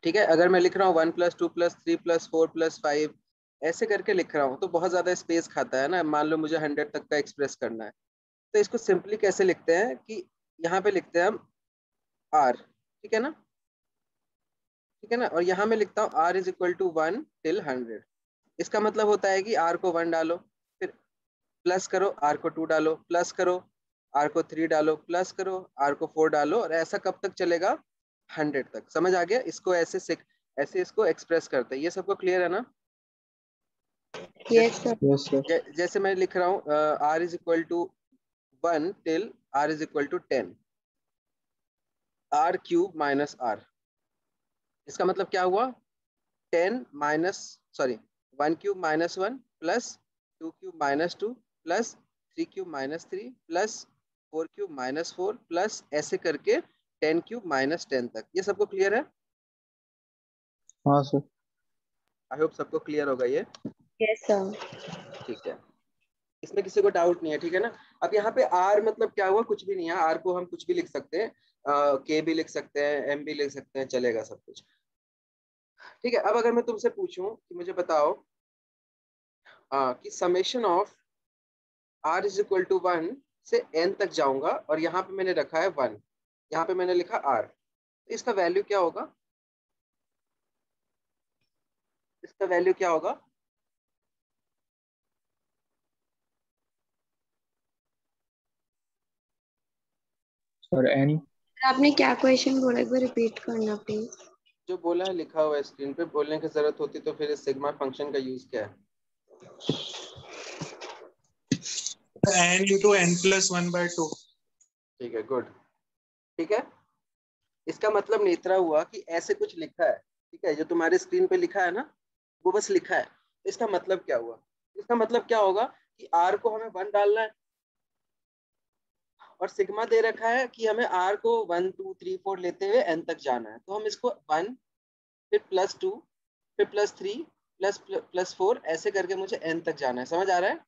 ठीक है, अगर मैं लिख रहा हूँ 1 + 2 + 3 + 4 + 5 ऐसे करके लिख रहा हूँ तो बहुत ज्यादा स्पेस खाता है ना। मान लो मुझे 100 तक का एक्सप्रेस करना है, तो इसको सिंपली कैसे लिखते हैं कि यहाँ पे लिखते हैं हम आर, ठीक है ना, ठीक है ना, और यहाँ मैं लिखता हूँ r = 1 till 100। इसका मतलब होता है कि r को 1 डालो, फिर प्लस करो, r को 2 डालो, प्लस करो, r को 3 डालो, प्लस करो, r को 4 डालो, और ऐसा कब तक चलेगा? 100 तक। समझ आ गया? इसको ऐसे इसको एक्सप्रेस करते हैं। ये सबको क्लियर है ना? Yes sir. Yes sir. जैसे मैं लिख रहा हूँ r = 1 till r = 10, r³ - r। इसका मतलब क्या हुआ? 10 minus, sorry, 1³ - 1 plus 2³ - 2 plus 3³ - 3 plus 4³ - 4 plus ऐसे करके 10³ - 10 तक। ये सबको क्लियर है? हाँ सर। आई होप सबको क्लियर होगा ये। Yes sir. ठीक है, इसमें किसी को डाउट नहीं है, ठीक है ना? अब यहाँ पे आर मतलब क्या हुआ? कुछ भी नहीं है। आर को हम कुछ भी लिख सकते हैं, के भी लिख सकते हैं, एम भी लिख सकते हैं, चलेगा सब कुछ। ठीक है, अब अगर मैं तुमसे पूछूं कि मुझे बताओ कि समेशन ऑफ r = 1 से n तक जाऊंगा और यहाँ पे मैंने रखा है 1, यहाँ पे मैंने लिखा r, तो इसका वैल्यू क्या होगा? इसका वैल्यू क्या होगा? Sir N. आपने क्या क्वेश्चन बोला, एक बार रिपीट करना प्लीज। जो बोला है लिखा हुआ है स्क्रीन पे, बोलने की जरूरत होती तो फिर इस सिग्मा फंक्शन का यूज क्या है? n into n plus 1/2। ठीक है, गुड। ठीक है, इसका मतलब नेत्रा हुआ कि ऐसे कुछ लिखा है, ठीक है, जो तुम्हारे स्क्रीन पे लिखा है ना, वो बस लिखा है। इसका मतलब क्या हुआ? इसका मतलब क्या होगा कि r को हमें 1 डालना है और सिग्मा दे रखा है कि हमें r को 1 2 3 4 लेते हुए n तक जाना है। तो हम इसको 1 फिर +2 फिर +3 +4 ऐसे करके मुझे n तक जाना है। समझ आ रहा है?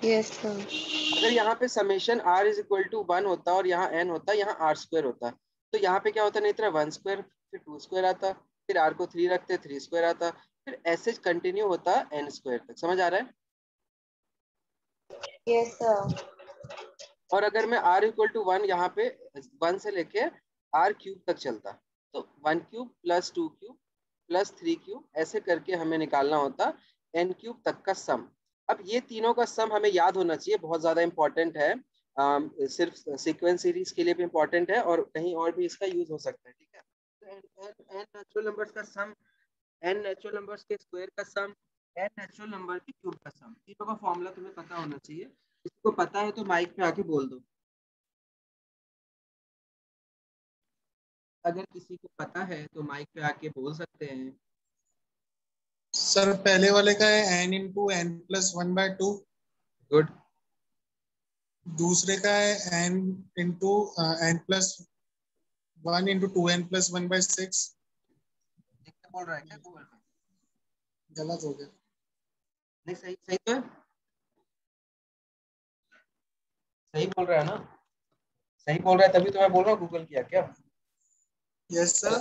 Yes sir. अगर यहाँ पे समेशन r = 1 होता और यहाँ n होता, यहाँ r² होता, तो यहाँ पे क्या होता? नहीं तरह 1² फिर 2² आता, फिर r को 3 रखते 3² आता, फिर ऐसे कंटिन्यू होता n² तक। समझ आ रहा है? Yes sir. और अगर मैं r = 1 यहाँ पे 1 से लेके r³ तक चलता, तो 1³ + 2³ + 3³ ऐसे करके हमें निकालना होता n³ तक का सम। अब ये तीनों का सम हमें याद होना चाहिए, बहुत ज्यादा इंपॉर्टेंट है। सिर्फ सीक्वेंस सीरीज के लिए भी इंपॉर्टेंट है और कहीं और भी इसका यूज हो सकता है। ठीक है, तो n नेचुरल नंबर्स का सम, n नेचुरल नंबर्स के स्क्वायर का सम, n नेचुरल नंबर के क्यूब का सम, तीनों का फॉर्मूला तुम्हें पता होना चाहिए। इसको पता है तो माइक पे आके बोल दो। अगर किसी को पता है तो माइक पे आके बोल सकते हैं। सर पहले वाले का है n into n plus 1/2। Good. दूसरे का है n into n plus 1 into 2n plus 1/6। बोल रहा है क्या गूगल पे? गलत हो गया। नहीं, सही सही तो है, सही बोल रहा है ना? सही बोल रहा है तभी तो मैं बोल रहा हूँ गूगल किया क्या? Yes sir.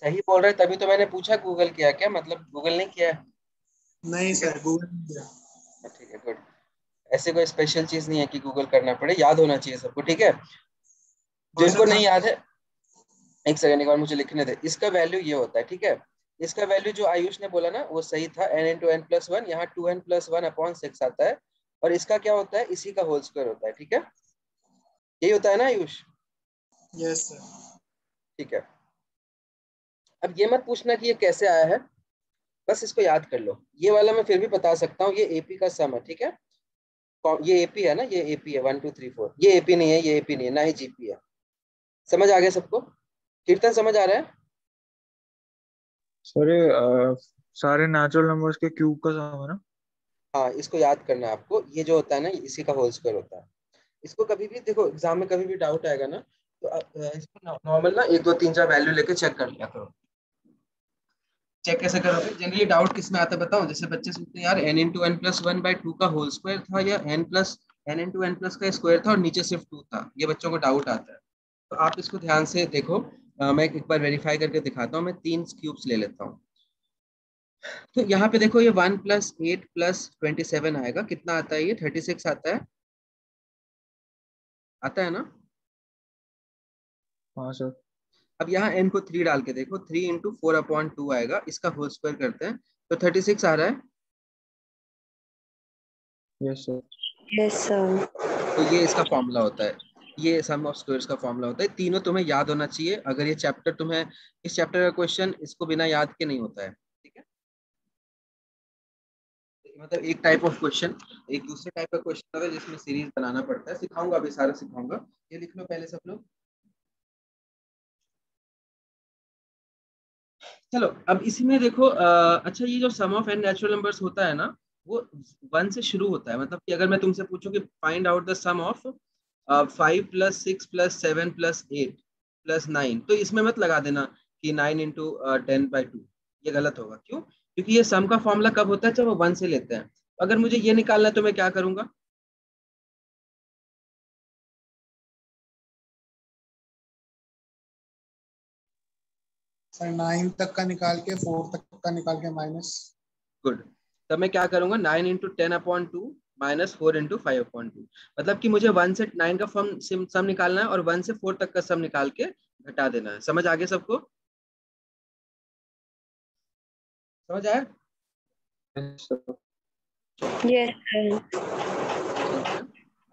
सही बोल रहा है तभी तो मैंने पूछा गूगल किया क्या, मतलब गूगल नहीं किया है। नहीं ठीक है, सर, गूगल नहीं किया। ठीक है, गुड। ऐसे कोई स्पेशल चीज नहीं है कि गूगल करना पड़े, याद होना चाहिए सबको। ठीक है, और जिनको सर नहीं हम याद है, एक सेकंड, एक बार मुझे लिखने दे। इसका वैल्यू ये होता है, ठीक है, इसका वैल्यू जो आयुष ने बोला ना वो सही था, n into n plus 1, यहाँ 2n plus 1/6 आता है, और इसका क्या होता है? इसी का होल स्क्वायर होता है। ठीक है, यही होता है ना आयुष? Yes sir. ठीक है, अब ये मत पूछना कि ये कैसे आया है, बस इसको याद कर लो। ये वाला मैं फिर भी बता सकता हूँ, ये एपी का सम है। ठीक है, ये एपी है ना, ये एपी है 1 2 3 4, ये एपी नहीं है, ये एपी नहीं है, ना ही जीपी है। समझ आ गया सबको? कीर्तन समझ आ रहा है? सर ये सारे नेचुरल नंबर्स के क्यूब का सम है ना? हाँ, इसको याद करना है आपको, ये जो होता है ना इसी का होल स्क्वायर होता है। इसको कभी भी देखो एग्जाम में कभी भी डाउट आएगा ना, तो आप इसको नॉर्मल ना 1 2 3 4 वैल्यू लेके चेक कर लिया करो। चेक कैसे करोगे? जनरली डाउट किस में आता है बताओ? जैसे बच्चे सोचते हैं यार n into n plus 1/2 का होल स्क्वायर था, या n into n plus का स्क्वायर था और नीचे सिर्फ 2 था, ये बच्चों को डाउट आता है। तो आप इसको ध्यान से देखो, मैं एक बार वेरीफाई करके दिखाता हूँ। मैं 3 क्यूब्स ले लेता हूँ। तो यहाँ पे देखो ये 1 + 8 + 27 आएगा। कितना आता है? ये 36 आता है। आता है ना? हाँ सर। अब यहाँ n को 3 डाल के देखो, 3 × 4/2 आएगा। इसका होल स्क्वायर करते हैं तो 36 आ रहा है। Yes sir. Yes sir. तो ये इसका फॉर्मूला होता है, ये सम ऑफ स्क्वायर्स का फॉर्मूला होता है। तीनों तुम्हें याद होना चाहिए। अगर ये चैप्टर तुम्हें, इस चैप्टर का क्वेश्चन इसको बिना याद के नहीं होता है, ठीक है? मतलब एक टाइप ऑफ क्वेश्चन, एक दूसरे टाइप का क्वेश्चन होता है जिसमें सीरीज बनाना पड़ता है। सिखाऊंगा, अभी सारा सिखाऊंगा। ये लिख लो पहले सब लोग। चलो अब इसी में देखो, अच्छा ये जो सम ऑफ एन नेचुरल नंबर्स होता है ना, वो 1 से शुरू होता है। मतलब कि अगर मैं तुमसे पूछूं कि find out the sum of 5 + 6 + 7 + 8 + 9, तो इसमें मत लगा देना कि 9 × 10/2। ये गलत होगा। क्यों? क्योंकि ये सम का फॉर्मूला कब होता है? जब वो 1 से लेते हैं। अगर मुझे ये निकालना है तो मैं क्या करूंगा? सर 9 तक का निकाल के 4 तक का निकाल के माइनस। गुड। तब मैं क्या करूंगा? 9 × 10/2 - 4 × 5/2। मतलब कि मुझे 1 से 9 का सम निकालना है और 1 से 4 तक का सम निकाल के घटा देना है। समझ आ गया सबको? समझ आया? Yes sir. Yes sir. चलते हैं।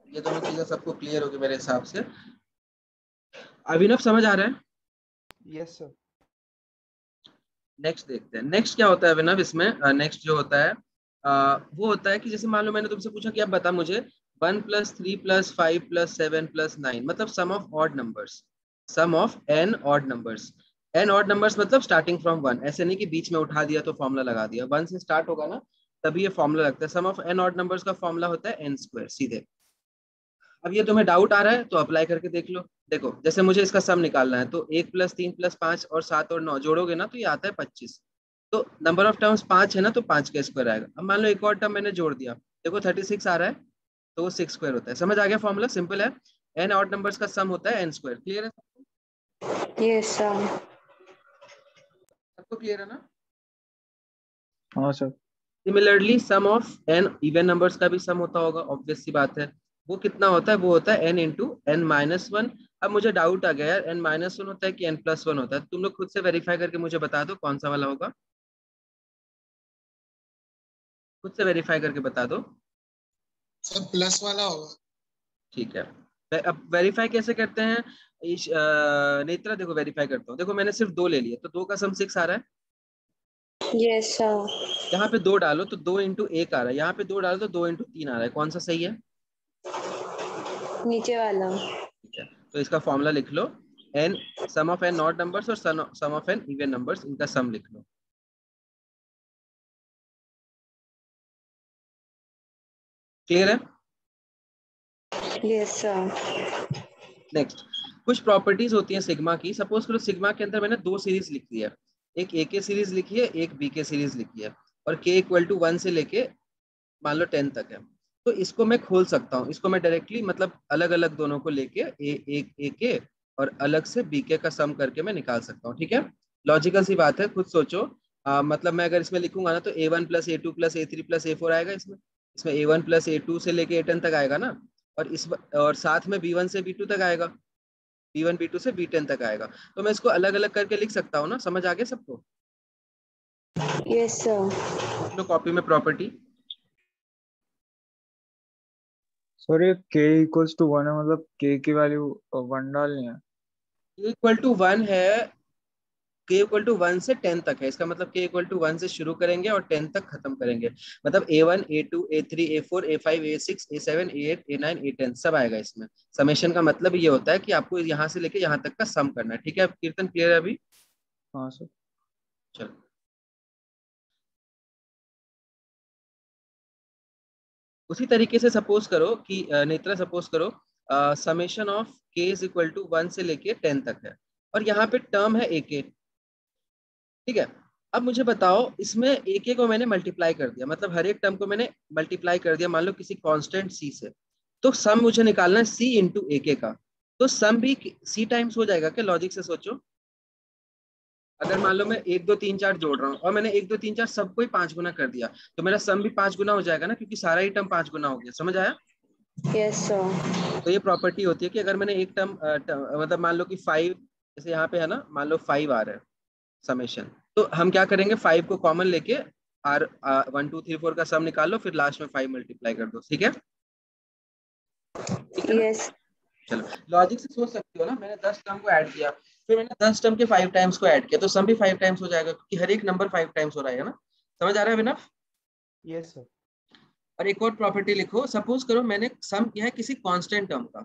ये दोनों चीजें सबको क्लियर होगी मेरे हिसाब से। अभिनव समझ आ रहा है? Yes sir. नेक्स्ट देखते हैं। नेक्स्ट क्या होता है अभिनव इसमें? नेक्स्ट जो होता है वो होता है कि जैसे मान लो मैंने तुमसे पूछा कि आप बता मुझे 1 + 3 + 5 + 7 + 9, मतलब sum of odd numbers. Sum of n odd numbers. n odd numbers मतलब स्टार्टिंग फ्रॉम 1। ऐसे नहीं कि बीच में उठा दिया तो फॉर्मूला लगा दिया। 1 से स्टार्ट होगा ना, तभी ये फॉर्मूला लगता है। सम ऑफ n ऑड नंबर्स का फॉर्मूला होता है n² सीधे। अब ये तुम्हें डाउट आ रहा है तो अप्लाई करके देख लो। देखो जैसे मुझे इसका सम निकालना है तो 1 + 3 + 5 और 7 और 9 जोड़ोगे ना तो ये आता है 25। तो नंबर ऑफ टर्म्स 5 है ना, तो 5 का स्क्वायर आएगा। अब मान लो एक और टर्म मैंने जोड़ दिया, देखो 36 आ रहा है, तो वो 6² होता है। समझ आ गया? फॉर्मूला सिंपल है। n ऑड नंबर्स का सम होता है n²। क्लियर है? Yes sir. सबको क्लियर है ना? हाँ sir. Similarly sum of n even numbers का भी सम होता होगा, ऑब्वियस सी बात है। वो कितना होता है? वो होता है n × n-1। अब मुझे डाउट आ गया यार, n-1 होता है कि n+1 होता है? तुम लोग खुद से वेरीफाई करके मुझे बता दो कौन सा वाला होगा। खुद से वेरीफाई करके बता दो। सर प्लस वाला होगा। ठीक है। अब वेरीफाई कैसे करते हैं? नेत्रा देखो, वेरीफाई करता हूँ। देखो मैंने सिर्फ 2 ले लिए, तो 2 का सम 6 आ रहा है। Yes sir. यहाँ पे 2 डालो तो 2 × 1 आ रहा है। यहाँ पे 2 डालो तो 2 × 3 आ रहा है। कौन सा सही है? नीचे वाला। ठीक है, तो इसका फॉर्मूला लिख लो। n sum of n odd numbers और sum of n even numbers, इनका सम लिख लो। क्लियर है? Yes sir. नेक्स्ट, कुछ प्रॉपर्टीज होती हैं सिग्मा की। सपोज करो सिग्मा के अंदर मैंने 2 सीरीज लिख दी है। एक ए के सीरीज लिखी है, एक बी के सीरीज लिखी है, और k = 1 से लेके मान लो 10 तक है। तो इसको मैं खोल सकता हूँ। इसको मैं डायरेक्टली मतलब अलग अलग दोनों को लेके ए के और अलग से बी के का सम करके मैं निकाल सकता हूँ। ठीक है, लॉजिकल सी बात है, खुद सोचो। मतलब मैं अगर इसमें लिखूंगा ना तो a1 + a2 + a3 + a4 आएगा। इसमें इसमें a1 + a2 से लेके a10 तक आएगा ना, और साथ में b1 से b2 तक आएगा, b1 b2 से b10 तक आएगा। तो मैं इसको अलग अलग करके लिख सकता हूँ ना। समझ आ गया सबको? Yes sir. लिख लो कॉपी में प्रॉपर्टी। सर ये k = 1 है, मतलब k की वैल्यू 1 डालनी है। k = 1 है। k = 1 से 10 तक है। इसका मतलब k = 1 से शुरू करेंगे और 10 तक खत्म करेंगे। मतलब a1 a2 a3 a4 a5 a6 a7 a8 a9 a10 सब आएगा इसमें। समेशन का मतलब ये होता है कि आपको यहाँ से लेके यहाँ तक का सम करना है। ठीक है कीर्तन, क्लियर है अभी? हाँ सर। चलो उसी तरीके से सपोज करो कि नेत्रा सपोज करो समेशन ऑफ k = 1 से लेके 10 तक है, और यहाँ पे टर्म है ak। ठीक है, अब मुझे बताओ इसमें ak को मैंने मल्टीप्लाई कर दिया, मतलब हर एक टर्म को मैंने मल्टीप्लाई कर दिया मान लो किसी कांस्टेंट c से। तो सम मुझे निकालना है c × ak का। तो सम भी c टाइम्स हो जाएगा क्या? लॉजिक से सोचो। अगर मान लो मैं 1 2 3 4 जोड़ रहा हूँ और मैंने 1 2 3 4 सबको ही 5 गुना कर दिया, तो मेरा सम भी 5 गुना हो जाएगा ना, क्योंकि सारा ही टर्म 5 गुना हो गया। समझ आया? Yes, sir. तो ये प्रॉपर्टी होती है कि अगर मैंने एक टर्म मतलब मान लो कि 5, जैसे यहाँ पे है ना, मान लो 5 आ रहा है समेशन, तो हम क्या करेंगे, 5 को कॉमन लेके आर 1 2 3 4 का सम निकाल लो, फिर लास्ट में 5 मल्टीप्लाई कर दो। ठीक है? ठीक है ना? Yes. चलो, लॉजिक से सोच सकते हो ना, मैंने 10 टर्म को ऐड किया, फिर मैंने 10 टर्म के 5 टाइम्स को ऐड किया, तो सम भी 5 टाइम्स हो जाएगा, क्योंकि हर एक नंबर 5 टाइम्स हो रहा है ना। समझ आ रहा है विनफ? Yes sir. और एक और प्रॉपर्टी लिखो, सपोज करो मैंने सम किया है किसी कांस्टेंट टर्म का,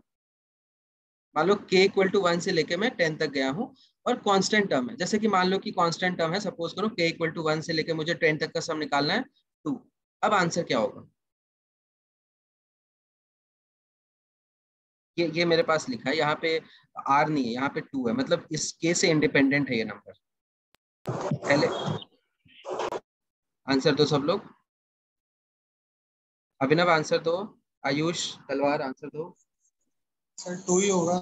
मान लो k इक्वल टू 1 से लेके मैं 10 तक गया हूँ, और कांस्टेंट टर्म है, जैसे कि मान लो कि कांस्टेंट टर्म है, सपोज करो k इक्वल टू 1 से लेके मुझे 10 तक का सम निकालना है 2। अब आंसर क्या होगा? ये मेरे पास लिखा है यहाँ पे, r नहीं है यहाँ पे, 2 है, मतलब इस k से इंडिपेंडेंट है ये नंबर। पहले आंसर दो सब लोग, अभिनव आंसर दो, आयुष तलवार आंसर दो। सर 2 ही होगा।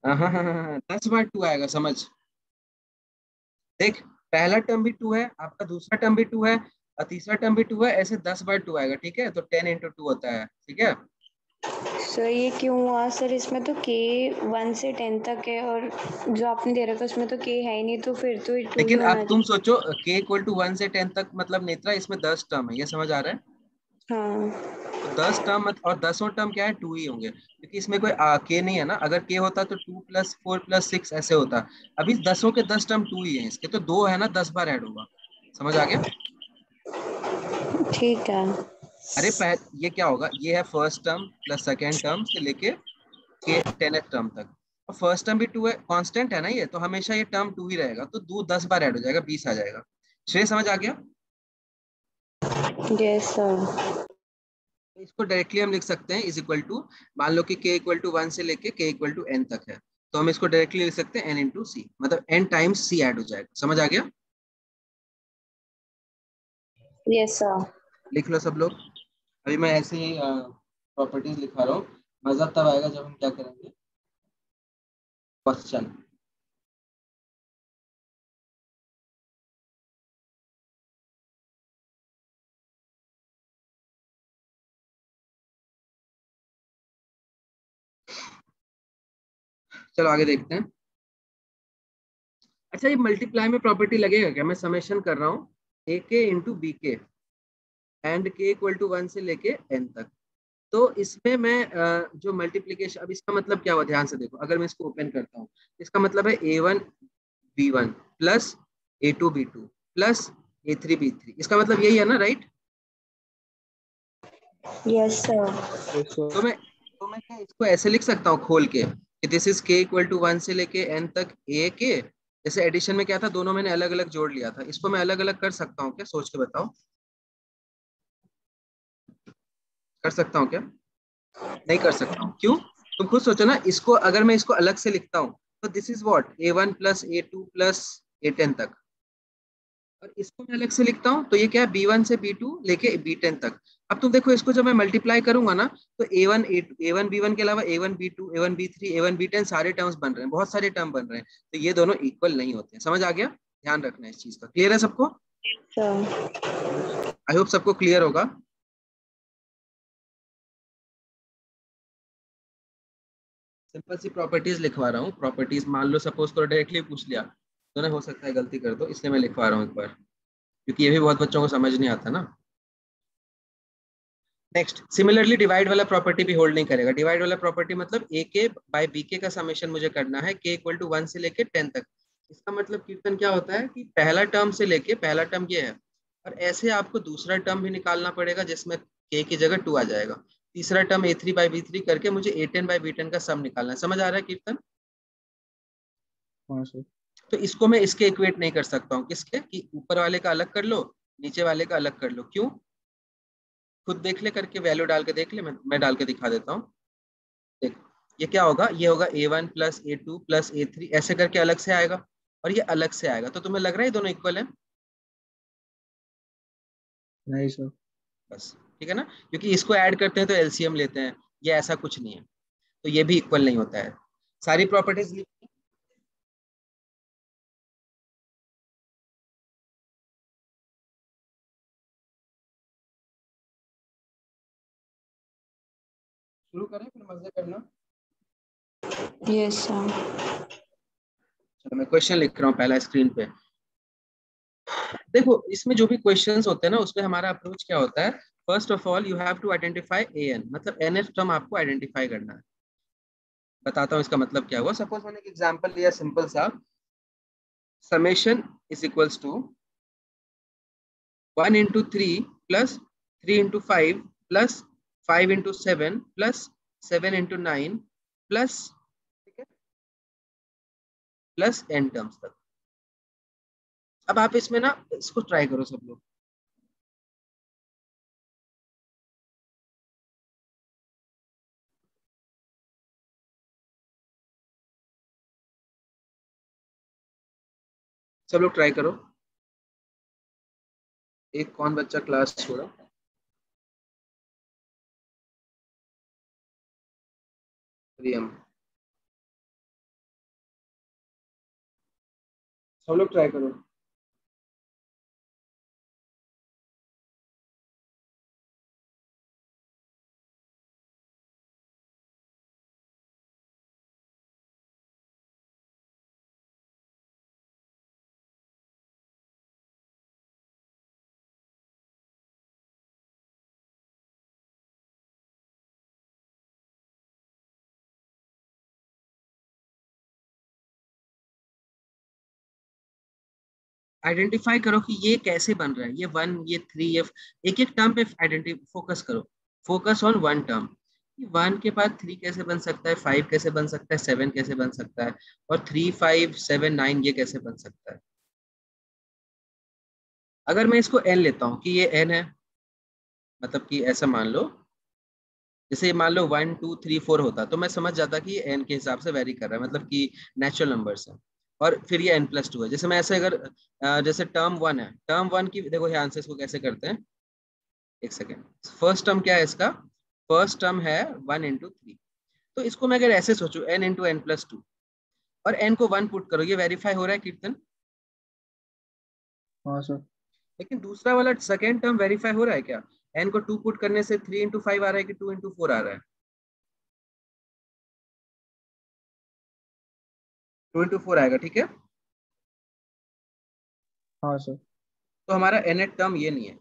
हाँ हाँ हाँ हाँ, 10 बार 2 आएगा, समझ देख, पहला टर्म भी 2 है, आपका दूसरा टर्म भी 2 है, और तीसरा टर्म भी 2 है, ऐसे 10 बार 2 आएगा। ठीक है? तो 10 इंटू 2 होता है। ठीक है? सर ये क्यों हुआ सर? इसमें तो k 1 से 10 तक है, और जो आपने दे रखा है उसमें तो k है ही नहीं, तो फिर तो 2 ही लेकिन होना अब तुम चाहिए। सोचो, k इक्वल टू 1 से 10 तक, मतलब नेत्रा इसमें 10 टर्म है, ये समझ आ रहा है? हाँ। तो 10 टर्म और 10 टर्म क्या है, 2 ही होंगे, क्योंकि इसमें कोई k नहीं है ना। अगर k होता तो 2 प्लस 4 प्लस 6 ऐसे होता। अभी 10 के 10 टर्म 2 ही है, इसके तो 2 है ना, 10 बार ऐड होगा। समझ आ गया? ठीक है। अरे ये क्या होगा, ये है first term plus second term से लेके के 10th टर्म तक, और फर्स्ट टर्म भी 2 है, कांस्टेंट है ना ये, तो हमेशा ये टर्म 2 ही रहेगा, तो 2 10 बार ऐड हो जाएगा, 20 आ जाएगा। श्रेय समझ आ गया? Yes sir. तो इसको डायरेक्टली हम लिख सकते हैं इज इक्वल टू, मान लो कि k इक्वल टू 1 से लेके k इक्वल टू n तक है, तो हम इसको डायरेक्टली लिख सकते हैं n इंटू सी, मतलब n टाइम्स c ऐड हो जाएगा। समझ आ गया? Yes sir. लिख लो सब लोग। अभी मैं ऐसे ही प्रॉपर्टीज लिखा रहा हूँ, मजा तब आएगा जब हम क्या करेंगे, क्वेश्चन। चलो आगे देखते हैं। अच्छा, ये मल्टीप्लाई में प्रॉपर्टी लगेगा क्या? मैं समेशन कर रहा हूँ ए के इंटू बी के एंड के इक्वल टू 1 से लेके n तक, तो इसमें मैं जो मल्टीप्लीकेशन, अब इसका मतलब क्या हुआ, ध्यान से देखो, अगर मैं इसको ओपन करता हूँ, इसका मतलब है a1 b1 plus a2 b2 plus a3 b3, इसका मतलब यही है ना, राइट? Yes sir. यस तो सर। मैं क्या इसको ऐसे लिख सकता हूँ खोल के, कि this is k equal to 1 से लेके n तक a के, जैसे एडिशन में क्या था, दोनों मैंने अलग अलग जोड़ लिया था, इसको मैं अलग अलग कर सकता हूँ क्या? सोच के बताओ, कर सकता हूँ क्या? नहीं कर सकता हूँ, क्यों? तुम खुद सोचो ना, इसको अगर मैं इसको अलग से लिखता हूँ, तो this is what, a1 plus a2 plus a10 तक, और इसको मैं अलग से लिखता हूँ, तो ये क्या है, b1 से b2 लेके b10 तक। अब तुम देखो, इसको जब मैं मल्टीप्लाई करूंगा ना, तो a1 b1 के अलावा a1 b2 a1 b3 a1 b10 सारे टर्म्स बन रहे हैं, बहुत सारे टर्म बन रहे हैं, तो ये दोनों इक्वल नहीं होते हैं। समझ आ गया? ध्यान रखना है इस चीज का। क्लियर है सबको? सर। आई होप सबको क्लियर होगा। सिंपल सी प्रॉपर्टीज लिखवा रहा हूँ, प्रॉपर्टीज मान लो सपोज करो डायरेक्टली पूछ लिया तो ना, हो सकता है गलती कर दो, इसलिए मैं लिखवा रहा हूँ एक बार, क्योंकि ये भी बहुत बच्चों को समझ नहीं आता ना। नेक्स्ट, सिमिलरली डिवाइड वाला प्रॉपर्टी भी होल्ड नहीं करेगा। डिवाइड वाला प्रॉपर्टी मतलब ए के बाय बी के का समेशन मुझे करना है k इक्वल टू 1 से लेके 10 तक। इसका मतलब कीर्तन क्या होता है कि पहला टर्म से लेके, पहला टर्म ये है, और ऐसे आपको दूसरा टर्म भी निकालना पड़ेगा जिसमें k की जगह 2 आ जाएगा, तीसरा टर्म a3 बाई b3 करके मुझे a10 बाई b10 का सम निकालना है। समझ आ रहा है कीर्तन? हाँ सर। तो इसको मैं इसके इक्वेट नहीं कर सकता हूँ, किसके, कि ऊपर वाले का अलग कर लो, नीचे वाले का अलग कर लो। क्यों? खुद देख ले, करके वैल्यू डाल के देख ले, मैं डाल के दिखा देता हूँ। देख, ये क्या होगा, ये होगा a1 plus a2 plus a3 ऐसे करके अलग से आएगा, और ये अलग से आएगा, तो तुम्हें लग रहा है ये दोनों इक्वल है? नहीं सर। बस, ठीक है ना, क्योंकि इसको ऐड करते हैं तो एलसीएम लेते हैं, ये ऐसा कुछ नहीं है, तो ये भी इक्वल नहीं होता है। सारी प्रॉपर्टीज शुरू करें फिर मजे करना। Yes sir. चलो मैं क्वेश्चन लिख रहा हूँ पहला स्क्रीन पे। देखो इसमें जो भी क्वेश्चंस होते हैं ना उसमें हमारा अप्रोच क्या होता है, first of all you have to identify N, मतलब nth टर्म आपको आइडेंटिफाई करना है। बताता हूँ इसका मतलब क्या हुआ। सपोज मैंने एक एग्जांपल लिया सिंपल सा, summation is equals to 1 into 3 plus 3 into 5 plus 5 into 7 plus 7 into 9 plus, ठीक है, प्लस n टर्म्स तक। अब आप इसमें ना इसको ट्राई करो सब लोग। सब लोग ट्राई करो। एक कौन बच्चा क्लास छोड़ा? प्रियम। सब लोग ट्राई करो। आइडेंटिफाई करो कि ये कैसे बन रहा है, ये 1 ये 3 ये एक एक टर्म पे आइडेंटिफाई फोकस करो। Focus on one term. 1 के बाद 3 कैसे बन सकता है, 5 कैसे बन सकता है, 7 कैसे बन सकता है, और 3 5 7 9 ये कैसे बन सकता है। अगर मैं इसको n लेता हूँ कि ये n है, मतलब कि ऐसा मान लो, जैसे मान लो 1 2 3 4 होता तो मैं समझ जाता कि ये n के हिसाब से वेरी कर रहा है, मतलब कि नेचुरल नंबर्स है। और फिर ये n+2 है। जैसे मैं ऐसे अगर जैसे टर्म 1 है, टर्म 1 की देखो ध्यान से इसको कैसे करते हैं, एक सेकेंड। फर्स्ट टर्म क्या है इसका, फर्स्ट टर्म है 1 into 3। तो इसको मैं अगर ऐसे सोचूं n into n+2 और n को 1 पुट करो, ये वेरीफाई हो रहा है कीर्तन? हाँ सर। लेकिन दूसरा वाला सेकेंड टर्म वेरीफाई हो रहा है क्या? n को 2 पुट करने से 3 into 5 आ रहा है कि 2 into 4 आ रहा है? 2 into 4 आएगा, ठीक है। हाँ सर। तो हमारा nth टर्म ये नहीं है,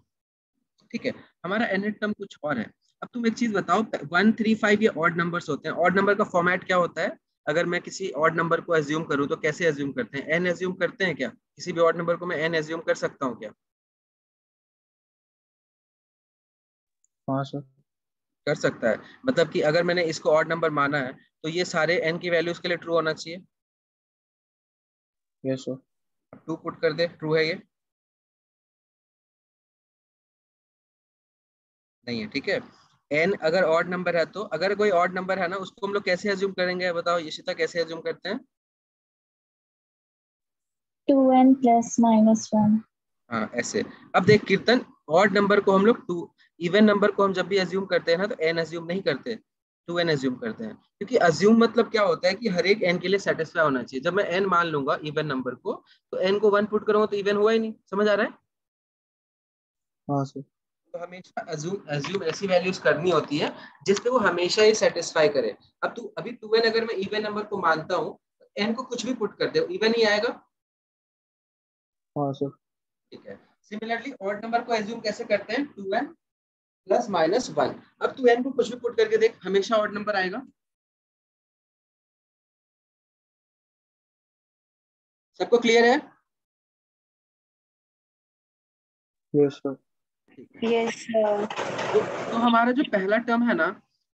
ठीक है, हमारा nth टर्म कुछ और है। अब तुम एक चीज बताओ, 1 3 5 ये ऑड नंबर्स होते हैं। ऑड नंबर का फॉर्मेट क्या होता है? अगर मैं किसी ऑड नंबर को एज्यूम करूं तो कैसे एज्यूम करते हैं? n एज्यूम करते हैं क्या? किसी भी ऑड नंबर को मैं n एज्यूम कर सकता हूं क्या? हाँ सर। कर सकता है। मतलब कि अगर मैंने इसको ऑड नंबर माना है तो ये सारे n की वैल्यूज के लिए ट्रू होना चाहिए। Yes sir. 2 पुट कर दे, ट्रू है ये? नहीं है, ठीक है। n अगर ऑड नंबर है तो, अगर कोई ऑड नंबर है ना उसको हम लोग कैसे एज्यूम करेंगे, बताओ यशिता, कैसे एज्यूम करते हैं? 2n plus minus 1. हाँ ऐसे। अब देख कीर्तन, ऑड नंबर को हम लोग 2, इवन नंबर को हम जब भी एज्यूम करते हैं ना तो n एज्यूम नहीं करते, 2n एज्यूम करते हैं। क्योंकि एज्यूम मतलब क्या होता है कि हर एक n के लिए सेटिस्फाई होना चाहिए। जब मैं n मान लूंगा इवन नंबर को, तो n को 1 पुट करूंगा तो इवन हुआ ही नहीं। समझ आ रहा है? हाँ सर। तो हमेशा एज्यूम एज्यूम ऐसी वैल्यूज करनी होती है जिससे वो हमेशा ही सेटिस्फाई करे। अब तू अभी 2n अगर मैं इवन नंबर को मानता हूँ तो n को कुछ भी पुट कर दे इवन ही आएगा। हाँ सर। ठीक है। सिमिलरली ऑड नंबर को एज्यूम कैसे करते हैं, 2n प्लस माइनस 1। अब तू n को कुछ भी पुट करके देख, हमेशा ऑड नंबर आएगा। सबको क्लियर है? Yes sir. Yes sir. तो हमारा जो पहला टर्म है ना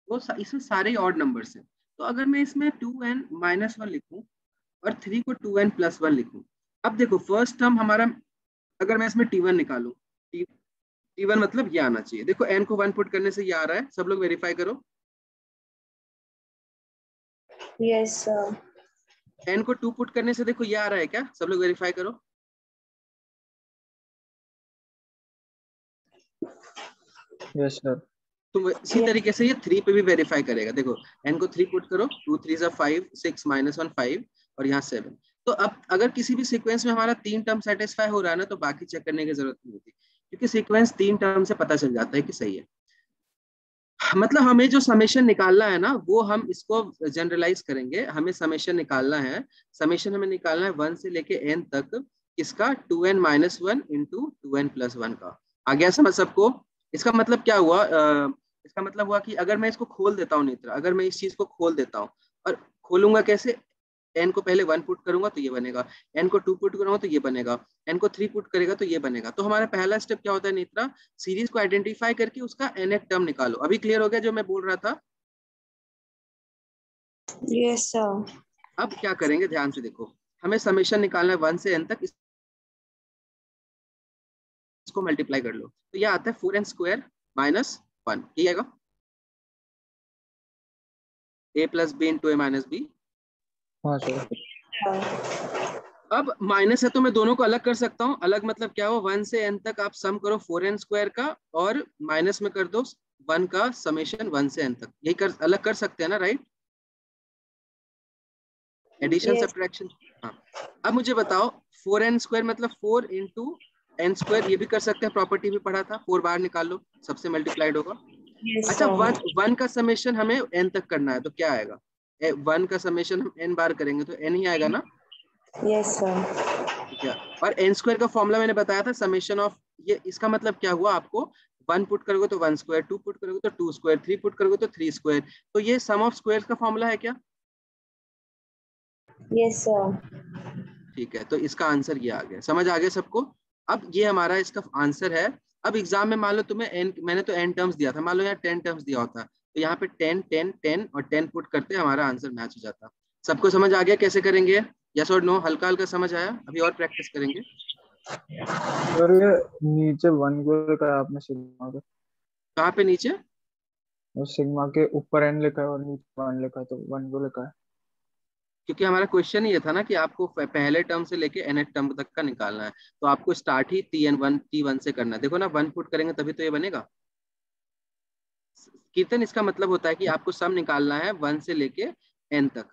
वो इसमें सारे ऑड नंबर्स हैं। तो अगर मैं इसमें 2n-1 लिखूं और 3 को 2n+1 लिखूं, अब देखो फर्स्ट टर्म हमारा, अगर मैं इसमें t1 निकालूं, t1 मतलब ये आना चाहिए। देखो n को 1 पुट करने से ये आ रहा है, सब लोग वेरीफाई करो। Yes sir. n को 2 पुट करने से देखो ये आ रहा है क्या? सब लोग वेरीफाई करो। Yes sir. तो इसी तरीके से ये 3 पे भी वेरीफाई करेगा। देखो n को 3 पुट करो, 2 3 5 6 -1 5 और यहाँ 7। तो अब अगर किसी भी सीक्वेंस में हमारा 3 टर्म सेटिस्फाई हो रहा है ना तो बाकी चेक करने की जरूरत नहीं होती, क्योंकि सीक्वेंस 3 टर्म से पता चल जाता है कि सही है। मतलब हमें जो समेशन निकालना है ना वो हम इसको जनरलाइज करेंगे। हमें समेशन निकालना है, समेशन हमें निकालना है 1 से लेके n तक, किसका 2n-1 इंटू 2n+1 का। आ गया समझ सबको? इसका मतलब क्या हुआ, इसका मतलब हुआ कि अगर मैं इसको खोल देता हूँ नेत्रा, अगर मैं इस चीज को खोल देता हूँ, और खोलूंगा कैसे, n को पहले 1 पुट करूंगा तो ये बनेगा, n को 2 पुट करूंगा तो ये बनेगा, n को 3 पुट करेगा तो ये बनेगा। तो हमारा पहला स्टेप क्या होता है नेत्रा, सीरीज को आइडेंटिफाई करके उसका nth टर्म निकालो। अभी क्लियर हो गया जो मैं बोल रहा था? Yes sir. अब क्या करेंगे ध्यान से देखो, हमें समेशन निकालना है 1 से n तक, इसको मल्टीप्लाई कर लो तो ये आता है 4n² - 1, ये आएगा a + b × a - b। हाँ सर। अब माइनस है तो मैं दोनों को अलग कर सकता हूँ। अलग मतलब क्या हो, 1 से n तक आप सम करो 4n² का, और माइनस में कर दो 1 का समेशन 1 से n तक। यही कर अलग कर सकते हैं ना, राइट? Addition Yes. सब्ट्रैक्शन। हाँ, अब मुझे बताओ 4n² मतलब 4 × n², ये भी कर सकते हैं, प्रॉपर्टी भी पढ़ा था, 4 बाहर निकाल लो, सबसे मल्टीप्लाइड होगा। Yes, अच्छा, sir. 1 का समेशन हमें n तक करना है तो क्या आएगा, 1 का समेशन हम n बार करेंगे तो n ही आएगा ना। Yes, sir. ठीक है, और n² का फॉर्मूला मैंने बताया था समेशन ऑफ, ये इसका मतलब क्या हुआ, आपको 1 पुट करोगे तो 1², 2 पुट करोगे तो 2², 3 पुट करोगे तो 3²। तो ये सम ऑफ स्क्वायर्स का फॉर्मूला है क्या? Yes, sir. ठीक है, तो इसका आंसर ये आ गया। समझ आ गया सबको? अब ये हमारा इसका आंसर है। अब एग्जाम में मान लो तुम्हें n, मैंने तो n टर्म्स दिया था, मान लो यहाँ 10 टर्म्स दिया होता तो यहाँ पे 10 10 10 और 10 पुट करते हमारा आंसर मैच हो जाता। सबको समझ आ गया कैसे करेंगे? यस और नो? हल्का हल्का समझ आया? अभी और प्रैक्टिस करेंगे। सर ये नीचे 1 को लिखा है आपने सिग्मा के, कहाँ पे नीचे? और सिग्मा के ऊपर n लिखा है और नीचे 1 लिखा है, तो 1 को लिखा है। क्योंकि हमारा क्वेश्चन ये था ना कि आपको पहले टर्म से लेके nth टर्म तक का निकालना है, तो आपको स्टार्ट ही t1 से करना है। देखो ना, 1 पुट करेंगे तभी तो ये बनेगा। कीर्तन, इसका मतलब होता है कि आपको सम निकालना है 1 से लेके n तक।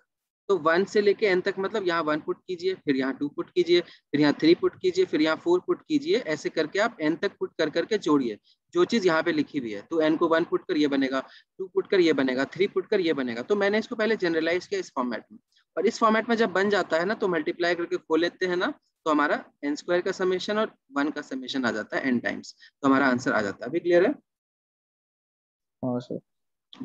तो 1 से लेके n तक मतलब यहाँ 1 पुट कीजिए, फिर यहाँ 2 पुट कीजिए, फिर यहाँ 3 पुट कीजिए, फिर यहाँ 4 पुट कीजिए। ऐसे करके आप n तक पुट कर करके जोड़िए जो चीज यहाँ पे लिखी हुई है। तो n को 1 पुट कर ये बनेगा, 2 पुट कर ये बनेगा, 3 पुट कर ये बनेगा। तो मैंने इसको पहले जनरलाइज किया इस फॉर्मेट में, और इस फॉर्मेट में जब बन जाता है ना तो मल्टीप्लाई करके खोल लेते हैं ना, तो हमारा n² का समेशन और 1 का समेशन आ जाता है n टाइम्स, तो हमारा आंसर आ जाता है। अभी क्लियर है? हाँ सर।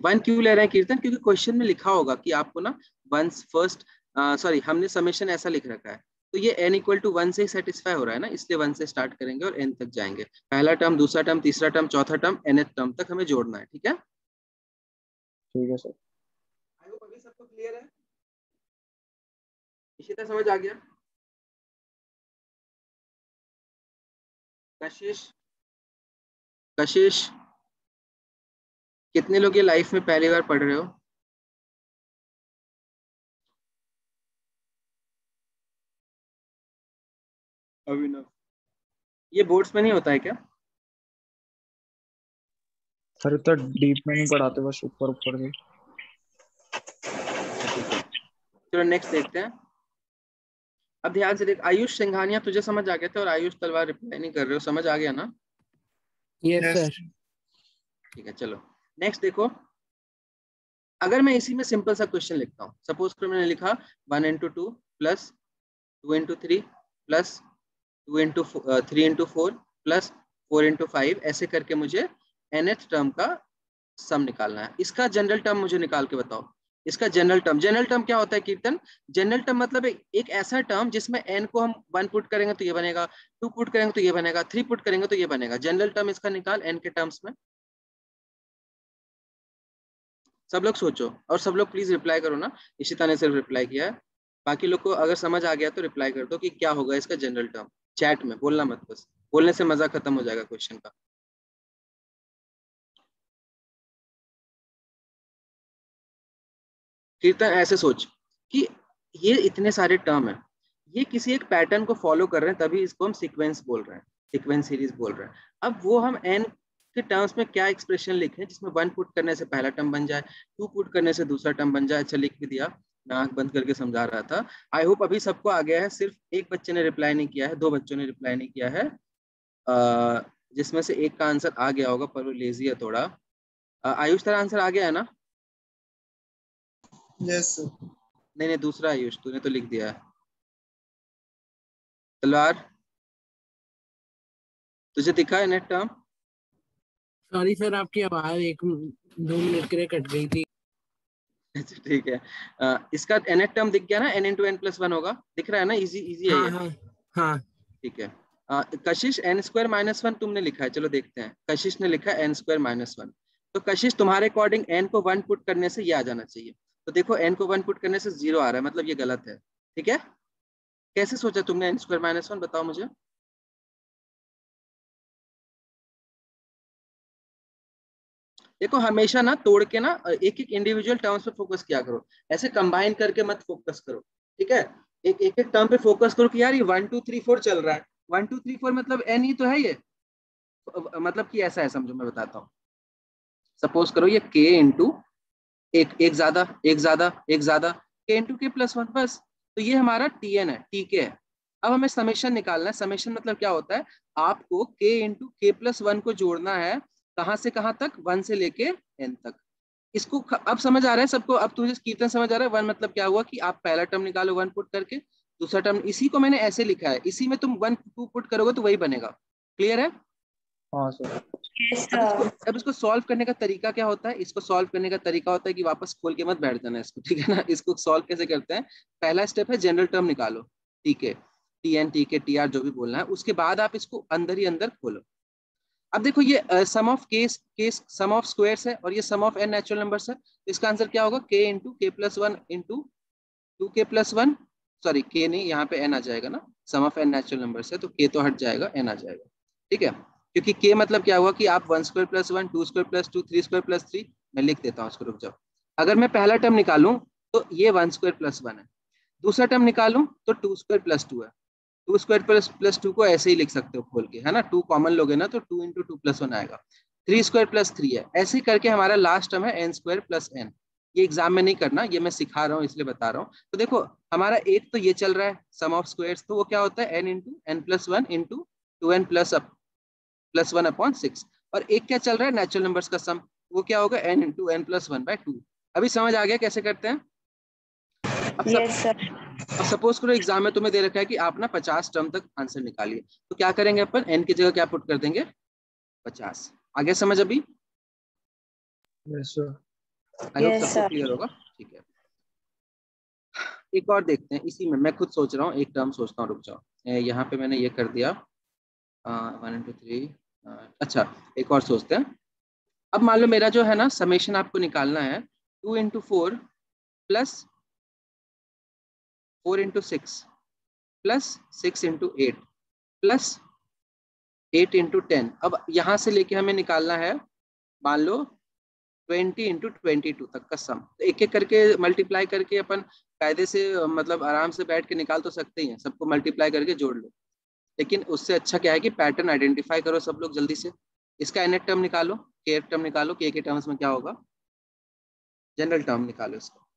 1 क्यों ले रहे हैं कीर्तन? क्योंकि क्वेश्चन में लिखा होगा कि आपको ना वंस फर्स्ट, सॉरी हमने समेशन ऐसा लिख रखा है, तो ये n = 1 से ही सेटिस्फाई हो रहा है ना, इसलिए 1 से स्टार्ट करेंगे और n तक जाएंगे। पहला टर्म, दूसरा टर्म, तीसरा टर्म, चौथा टर्म, nth टर्म तक हमें जोड़ना है। ठीक है, ठीक है सर। आई होप अभी सबको क्लियर है। इशिता समझ आ गया? कशिश, कशिश, कितने लोग ये लाइफ में पहली बार पढ़ रहे हो? अभिनव, ये बोर्ड्स में नहीं होता है क्या? सर इतना डीप में नहीं पढ़ाते, बस ऊपर ऊपर से। ठीक है, चलो नेक्स्ट देखते हैं। अब ध्यान से देख, आयुष सिंघानिया तुझे समझ आ गया था, और आयुष तलवार रिप्लाई नहीं कर रहे हो, समझ आ गया ना? Yes Yes. सर। ठीक है, चलो नेक्स्ट देखो। अगर मैं इसी में सिंपल सा क्वेश्चन लिखता हूँ, सपोज कर मैंने लिखा 1 × 2 प्लस 2 × 3 प्लस 2 × 3 × 4 प्लस 4 × 5, ऐसे करके मुझे nth टर्म का सम निकालना है। इसका जनरल टर्म मुझे निकाल के बताओ। इसका जनरल टर्म क्या होता है कीर्तन? जनरल टर्म मतलब एक ऐसा टर्म जिसमें n को हम 1 पुट करेंगे तो ये बनेगा, 2 पुट करेंगे तो ये बनेगा, 3 पुट करेंगे तो ये बनेगा। जनरल टर्म इसका निकाल n के टर्म्स में। सब लोग सोचो, और सब लोग प्लीज रिप्लाई करो ना। इशिता ने सिर्फ रिप्लाई किया है, बाकी लोग को अगर समझ आ गया तो रिप्लाई कर दो कि क्या होगा इसका जनरल टर्म। चैट में बोलना मत, बस बोलने से मजा खत्म हो जाएगा क्वेश्चन का। कीर्तन, ऐसे सोच कि ये इतने सारे टर्म है, ये किसी एक पैटर्न को फॉलो कर रहे हैं, तभी इसको हम सीक्वेंस बोल रहे हैं, सीक्वेंस सीरीज बोल रहे हैं। अब वो हम n के टर्म्स में क्या एक्सप्रेशन लिखें जिसमें 1 पुट करने से पहला टर्म बन जाए, 2 पुट करने से दूसरा टर्म बन जाए। अच्छा, लिख भी दिया, मैं आंख बंद करके समझा रहा था। आई होप अभी सबको आ गया है। सिर्फ एक बच्चे ने रिप्लाई नहीं किया है, 2 बच्चों ने रिप्लाई नहीं किया है, जिसमें से एक का आंसर आ गया होगा पर वो लेजी है थोड़ा। आयुष तेरा आंसर आ गया है ना? Yes sir. नहीं नहीं, दूसरा आयुष, तूने तो लिख दिया है। तलवार, तुझे दिखा है नेट टर्म? सॉरी सर, आपकी आवाज 1-2 मिनट के लिए कट गई थी। अच्छा ठीक है। इसका नेट टर्म दिख गया ना, n into N plus one होगा, दिख रहा है ना? इजी इजी है हाँ ये। हाँ हाँ। ठीक है। कशिश n स्क्वायर माइनस वन तुमने लिखा है, चलो देखते हैं। कशिश ने लिखा है n स्क्वायर माइनस वन। तो कशिश तुम्हारे अकॉर्डिंग n को 1 पुट करने से ये आ जाना चाहिए। तो देखो n को 1 पुट करने से 0 आ रहा है, मतलब ये गलत है। ठीक है, कैसे सोचा तुमने n स्क्वायर माइनस वन, बताओ मुझे। देखो हमेशा ना तोड़ के ना एक एक इंडिविजुअल टर्म्स पे फोकस किया करो, ऐसे कंबाइन करके मत फोकस करो। ठीक है, एक एक टर्म पे फोकस करो कि यार ये 1 2 3 4 चल रहा है। 1 2 3 4 मतलब n ही तो है ये। मतलब कि ऐसा है, समझो मैं बताता हूँ। सपोज करो ये k इंटू एक, एक ज्यादा एक ज्यादा एक ज्यादा k into k plus one, बस। तो ये हमारा tn है, tk है। अब हमें समेशन निकालना है। समेशन मतलब क्या होता है, आपको k into k plus one को जोड़ना है। कहां से कहां तक? 1 से लेके n तक। इसको अब समझ आ रहा है सबको? अब तुझे कीर्तन समझ आ रहा है? 1 मतलब क्या हुआ कि आप पहला टर्म निकालो 1 पुट करके, दूसरा टर्म, इसी को मैंने ऐसे लिखा है, इसी में तुम 1 2 पुट करोगे तो वही बनेगा। क्लियर है? हाँ सर। यस अब इसको सॉल्व करने का तरीका क्या होता है? इसको सॉल्व करने का तरीका होता है कि वापस खोल के मत बैठ जाना इसको, ठीक है ना। इसको सॉल्व कैसे करते हैं? पहला स्टेप है जनरल टर्म निकालो, ठीक है, टी एन टी के टी आर जो भी बोलना है। उसके बाद आप इसको अंदर ही अंदर खोलो। अब देखो ये sum of k's sum of squares है और ये sum of n natural numbers है। तो इसका आंसर क्या होगा? K into k plus one into two k plus one, sorry k नहीं, यहाँ पे एन आ जाएगा ना, sum of n natural numbers है तो के तो हट जाएगा, एन आ जाएगा। ठीक है, क्योंकि के मतलब क्या हुआ कि आप 1 square plus 1 2 square plus 2 3 square plus 3, मैं लिख देता हूँ उसको, रुक जाओ। अगर मैं पहला टर्म निकालूं तो ये 1 स्क्वायर प्लस 1 है, दूसरा टर्म निकालूं तो 2 स्क्वायर प्लस 2 है। 2 स्क्वायर प्लस 2 को ऐसे ही लिख सकते हो खोल के, है ना। 2 कॉमन लोगे ना तो 2 इंटू 2 प्लस 1 आएगा। 3 स्क्वायर प्लस 3 है, ऐसे ही करके हमारा लास्ट टर्म है एन स्क्वायर प्लस एन। ये एग्जाम में नहीं करना, ये मैं सिखा रहा हूँ इसलिए बता रहा हूँ। तो देखो हमारा एक तो ये चल रहा है सम ऑफ स्क्वायर्स, तो वो क्या होता है? N into N plus one into two N plus one upon six. और एक क्या चल रहा है? नेचुरल नंबर्स का सम, वो क्या होगा? N into N plus one by two. अभी समझ आ गया कैसे करते हैं? Yes sir. अब सपोज करो एग्जाम में तुम्हें दे रखा है कि आप ना 50 टर्म तक आंसर निकालिए, तो क्या करेंगे अपन? एन की जगह क्या पुट कर देंगे? 50। आगे समझ अभी? Yes sir. I hope Yes, सबको sir. क्लियर होगा। ठीक है, एक और देखते हैं इसी में। मैं खुद सोच रहा हूँ, एक टर्म सोचता हूँ, रुक जाओ। यहाँ पे मैंने ये कर दिया 1 इंटू 3। अच्छा, एक और सोचते हैं। अब मान लो मेरा जो है ना समेशन आपको निकालना है 2 into 4 plus 4 into 6 plus 6 into 8 plus 8 into 10। अब यहाँ से लेके हमें निकालना है मान लो 20 इंटू 22 तक का सम। तो एक एक करके मल्टीप्लाई करके अपन कायदे से मतलब आराम से बैठ के निकाल तो सकते ही हैं, सबको मल्टीप्लाई करके जोड़ लो। लेकिन उससे अच्छा क्या है कि पैटर्न आइडेंटिफाई करो सब लोग जल्दी से। इसका nth टर्म निकालो, kth टर्म निकालो, k के टर्म्स में क्या होगा? जनरल टर्म निकालो इसका।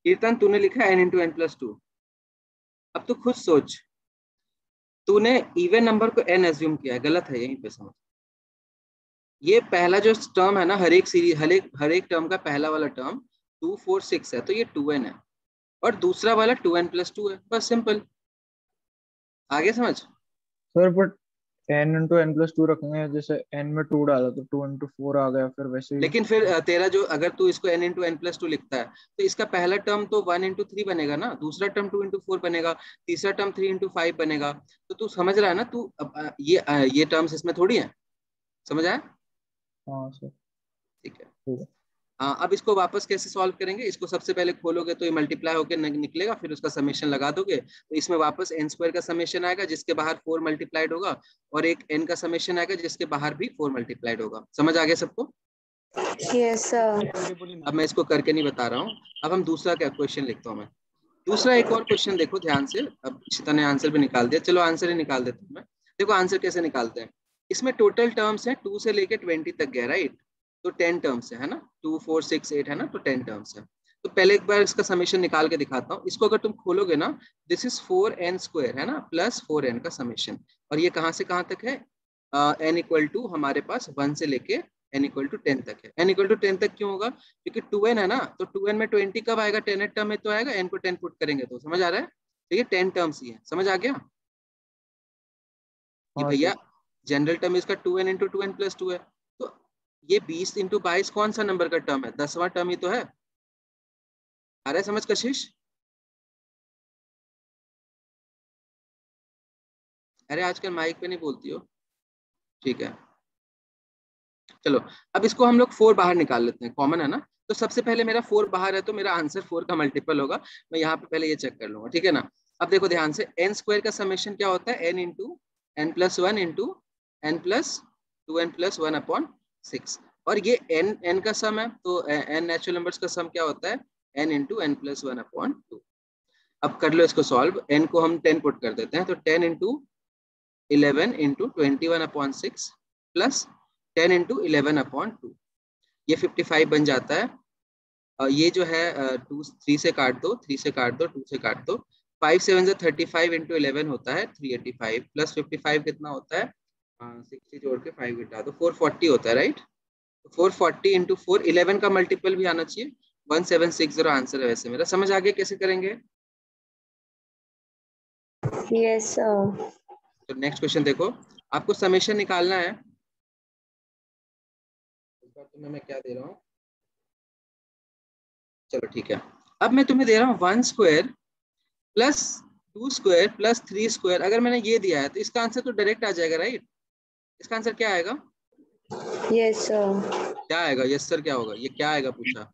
कीर्तन तूने लिखा है n into N plus two. अब तू खुद सोच, तूने इवन नंबर को n एज्यूम किया है, गलत है, यहीं पे समझ। ये पहला जो टर्म है ना, हर एक सीरीज हर एक टर्म का पहला वाला टर्म 2 4 6 है, तो ये 2n है, और दूसरा वाला 2n प्लस 2 है, बस सिंपल। आगे समझ? Sir but n into N plus two रखेंगे, जैसे n में 2 डाला तो 2 इंटू 4 आ गया, फिर वैसे ही। लेकिन फिर तेरा जो, अगर तू इसको n into N plus two लिखता है तो इसका पहला टर्म तो 1 इंटू 3 बनेगा ना, दूसरा टर्म 2 इंटू 4 बनेगा, तीसरा टर्म 3 इंटू 5 बनेगा। तो तू समझ रहा है ना? तू ये टर्म्स इसमें थोड़ी है, समझ आया? हाँ सर। ठीक है। ठीक है। हाँ, अब इसको वापस कैसे सॉल्व करेंगे? इसको सबसे पहले खोलोगे तो ये मल्टीप्लाई होकर निकलेगा, फिर उसका समेशन लगा दोगे तो इसमें वापस n स्क्वायर का समेशन आएगा जिसके बाहर 4 मल्टीप्लाइड होगा, और एक n का समेशन आएगा जिसके बाहर भी 4 मल्टीप्लाइड होगा। समझ आ गया सबको? Yes, sir. अब मैं इसको करके नहीं बता रहा हूँ, अब हम दूसरा क्या क्वेश्चन लिखता हूँ मैं। दूसरा एक और क्वेश्चन देखो ध्यान से, अब इशिता ने आंसर भी निकाल दिया, चलो आंसर ही निकाल देता हूँ मैं। देखो आंसर कैसे निकालते हैं, इसमें टोटल टर्म्स है 2 से लेके 20 तक गया, राइट। तो 10 टर्म्स है ना, 2 4 6 8 है ना, तो 10 टर्म्स है। तो पहले एक बार इसका समेशन निकाल के दिखाता हूँ। इसको अगर तुम खोलोगे ना, दिस इज 4n स्क्वायर है ना, प्लस 4n का समेशन। और ये कहाँ से कहाँ तक है, n इक्वल टू हमारे पास 1 से लेके n इक्वल टू 10 तक है। n इक्वल टू 10 तक क्यों होगा, क्योंकि 2n है ना, तो 2n में 20 कब आएगा, 10 टर्म में तो आएगा, n को 10 पुट करेंगे तो, समझ आ रहा है। तो ये 10 टर्म्स ही है, समझ आ गया। ये हाँ भैया सर। जनरल टर्म इसका 2n इंटू 2n प्लस 2 है। तो ये 20 इंटू 22 कौन सा नंबर का टर्म है, 10वां टर्म ही तो है। आ रहा है समझ कशिश। अरे आजकल माइक पे नहीं बोलती हो, ठीक है। चलो अब इसको हम लोग 4 बाहर निकाल लेते हैं, कॉमन है ना। तो सबसे पहले मेरा 4 बाहर है, तो मेरा आंसर 4 का मल्टीपल होगा। मैं यहाँ पे पहले ये चेक कर लूंगा, ठीक है ना। अब देखो ध्यान से, एन स्क्वायर का समेशन क्या होता है, n into N plus one into N plus 2n plus 1 upon 6। और ये n का सम है, तो n नेचुरल नंबर्स का सम क्या होता है, n into N plus 1 upon 2। अब कर लो इसको सॉल्व, n को हम 10 पुट कर देते हैं, तो 10 into 11 into 21 upon 6 plus 10 into 11 upon 2, ये 55 बन जाता है। ये जो है 2 3 से काट दो, 3 से काट दो, 2 से काट दो, 5 7 35 इंटू 11 होता है 385 प्लस 55 कितना होता है, 60 जोड़ के 5 घटा दो 440 होता है, राइट। 440 इंटू 4, 11 का मल्टीपल भी आना चाहिए, 1760 आंसर है। वैसे मेरा समझ आ गया कैसे करेंगे। Yes sir. तो नेक्स्ट क्वेश्चन देखो, आपको समेशन निकालना है। इस बार तुम्हें मैं क्या दे रहा हूँ, चलो ठीक है। अब मैं तुम्हें दे रहा हूँ 1 square plus 2 square plus 3 square. अगर मैंने ये दिया है तो इसका आंसर तो डायरेक्ट आ जाएगा, राइट। इसका आंसर क्या आएगा, यस सर। क्या आएगा, यस सर क्या होगा, ये क्या आएगा पूछा।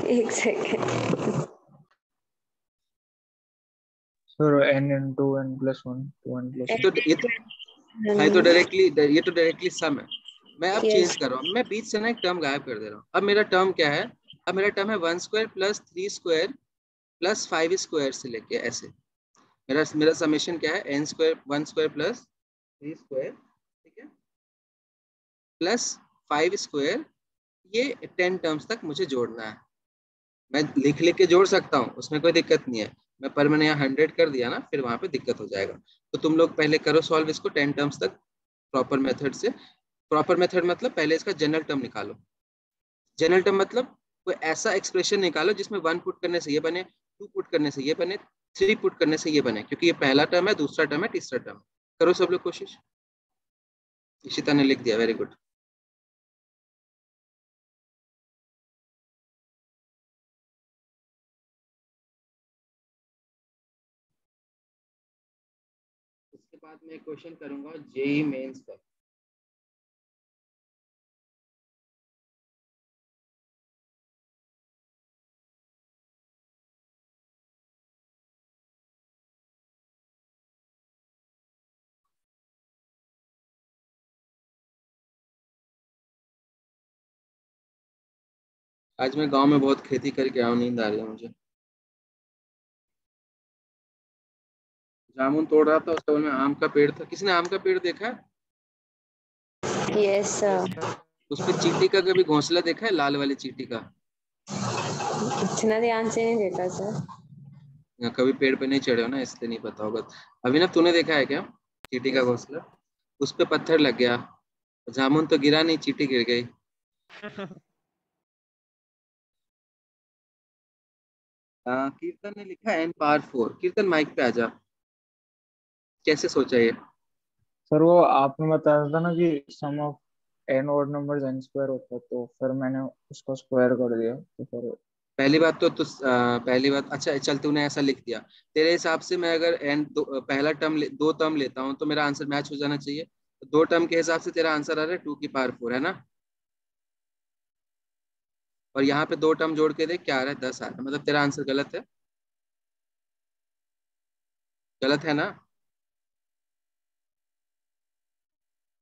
एक second. Sir n into n plus one, 2n plus तो ये तो डायरेक्टली सम है। मैं अब चेंज यस। कर रहा हूँ, मैं बीच से ना एक टर्म गायब कर दे रहा हूँ। अब मेरा टर्म क्या है, अब मेरा टर्म है 1 square plus 3 square plus 5 square से लेके ऐसे। मेरा मेरा समेशन क्या है, n square 1 square plus 3 square, ठीक है, प्लस 5 स्क्वायर, ये 10 टर्म्स तक मुझे जोड़ना है। मैं लिख लिख के जोड़ सकता हूँ, उसमें कोई दिक्कत नहीं है। मैं पर मैंने यहाँ 100 कर दिया ना, फिर वहां पे दिक्कत हो जाएगा। तो तुम लोग पहले करो सॉल्व इसको 10 टर्म्स तक प्रॉपर मेथड से। प्रॉपर मेथड मतलब पहले इसका जनरल टर्म निकालो। जनरल टर्म मतलब कोई ऐसा एक्सप्रेशन निकालो जिसमें 1 पुट करने से ये बने, 2 पुट करने से ये बने, 3 पुट करने से ये बने, क्योंकि ये पहला टर्म है, दूसरा टर्म है, तीसरा टर्म। करो सब लोग कोशिश। इशिता ने लिख दिया, वेरी गुड। उसके बाद मैं एक क्वेश्चन करूंगा जेई मेंस का। आज मैं गांव में बहुत खेती करके आया हूँ, नींद आ रही है मुझे। जामुन तोड़ रहा था, उसके बाद में आम का पेड़ था। किसी ने आम का पेड़ देखा है, यस सर। उस पे चींटी का कभी घोंसला देखा है, लाल वाली चींटी का। इतना ध्यान से नहीं देखा सर। या कभी पेड़ पे नहीं चढ़े हो ना, इसलिए नहीं पता होगा। अभी ना तूने देखा है क्या चींटी का घोंसला, उस पे पत्थर लग गया, जामुन तो गिरा नहीं, चींटी गिर गई। कीर्तन ने लिखा n पावर 4। कीर्तन माइक पे आ जा, कैसे सोचा ये। सर वो आपने बताया था ना कि sum of n odd numbers n square होता है, तो फिर मैंने उसको स्क्वायर कर दिया, तो फिर पहली बात तो पहली बात, अच्छा चल तूने ऐसा लिख दिया। तेरे हिसाब से मैं अगर पहला टर्म दो टर्म लेता हूँ तो मेरा आंसर मैच हो जाना चाहिए। तो 2 टर्म के हिसाब से तेरा आंसर आ रहा है 2 की पावर 4 है ना। और यहाँ पे 2 टर्म जोड़ के देख क्या आ रहा है, 10 आ रहा है। मतलब तेरा आंसर गलत है, गलत है ना।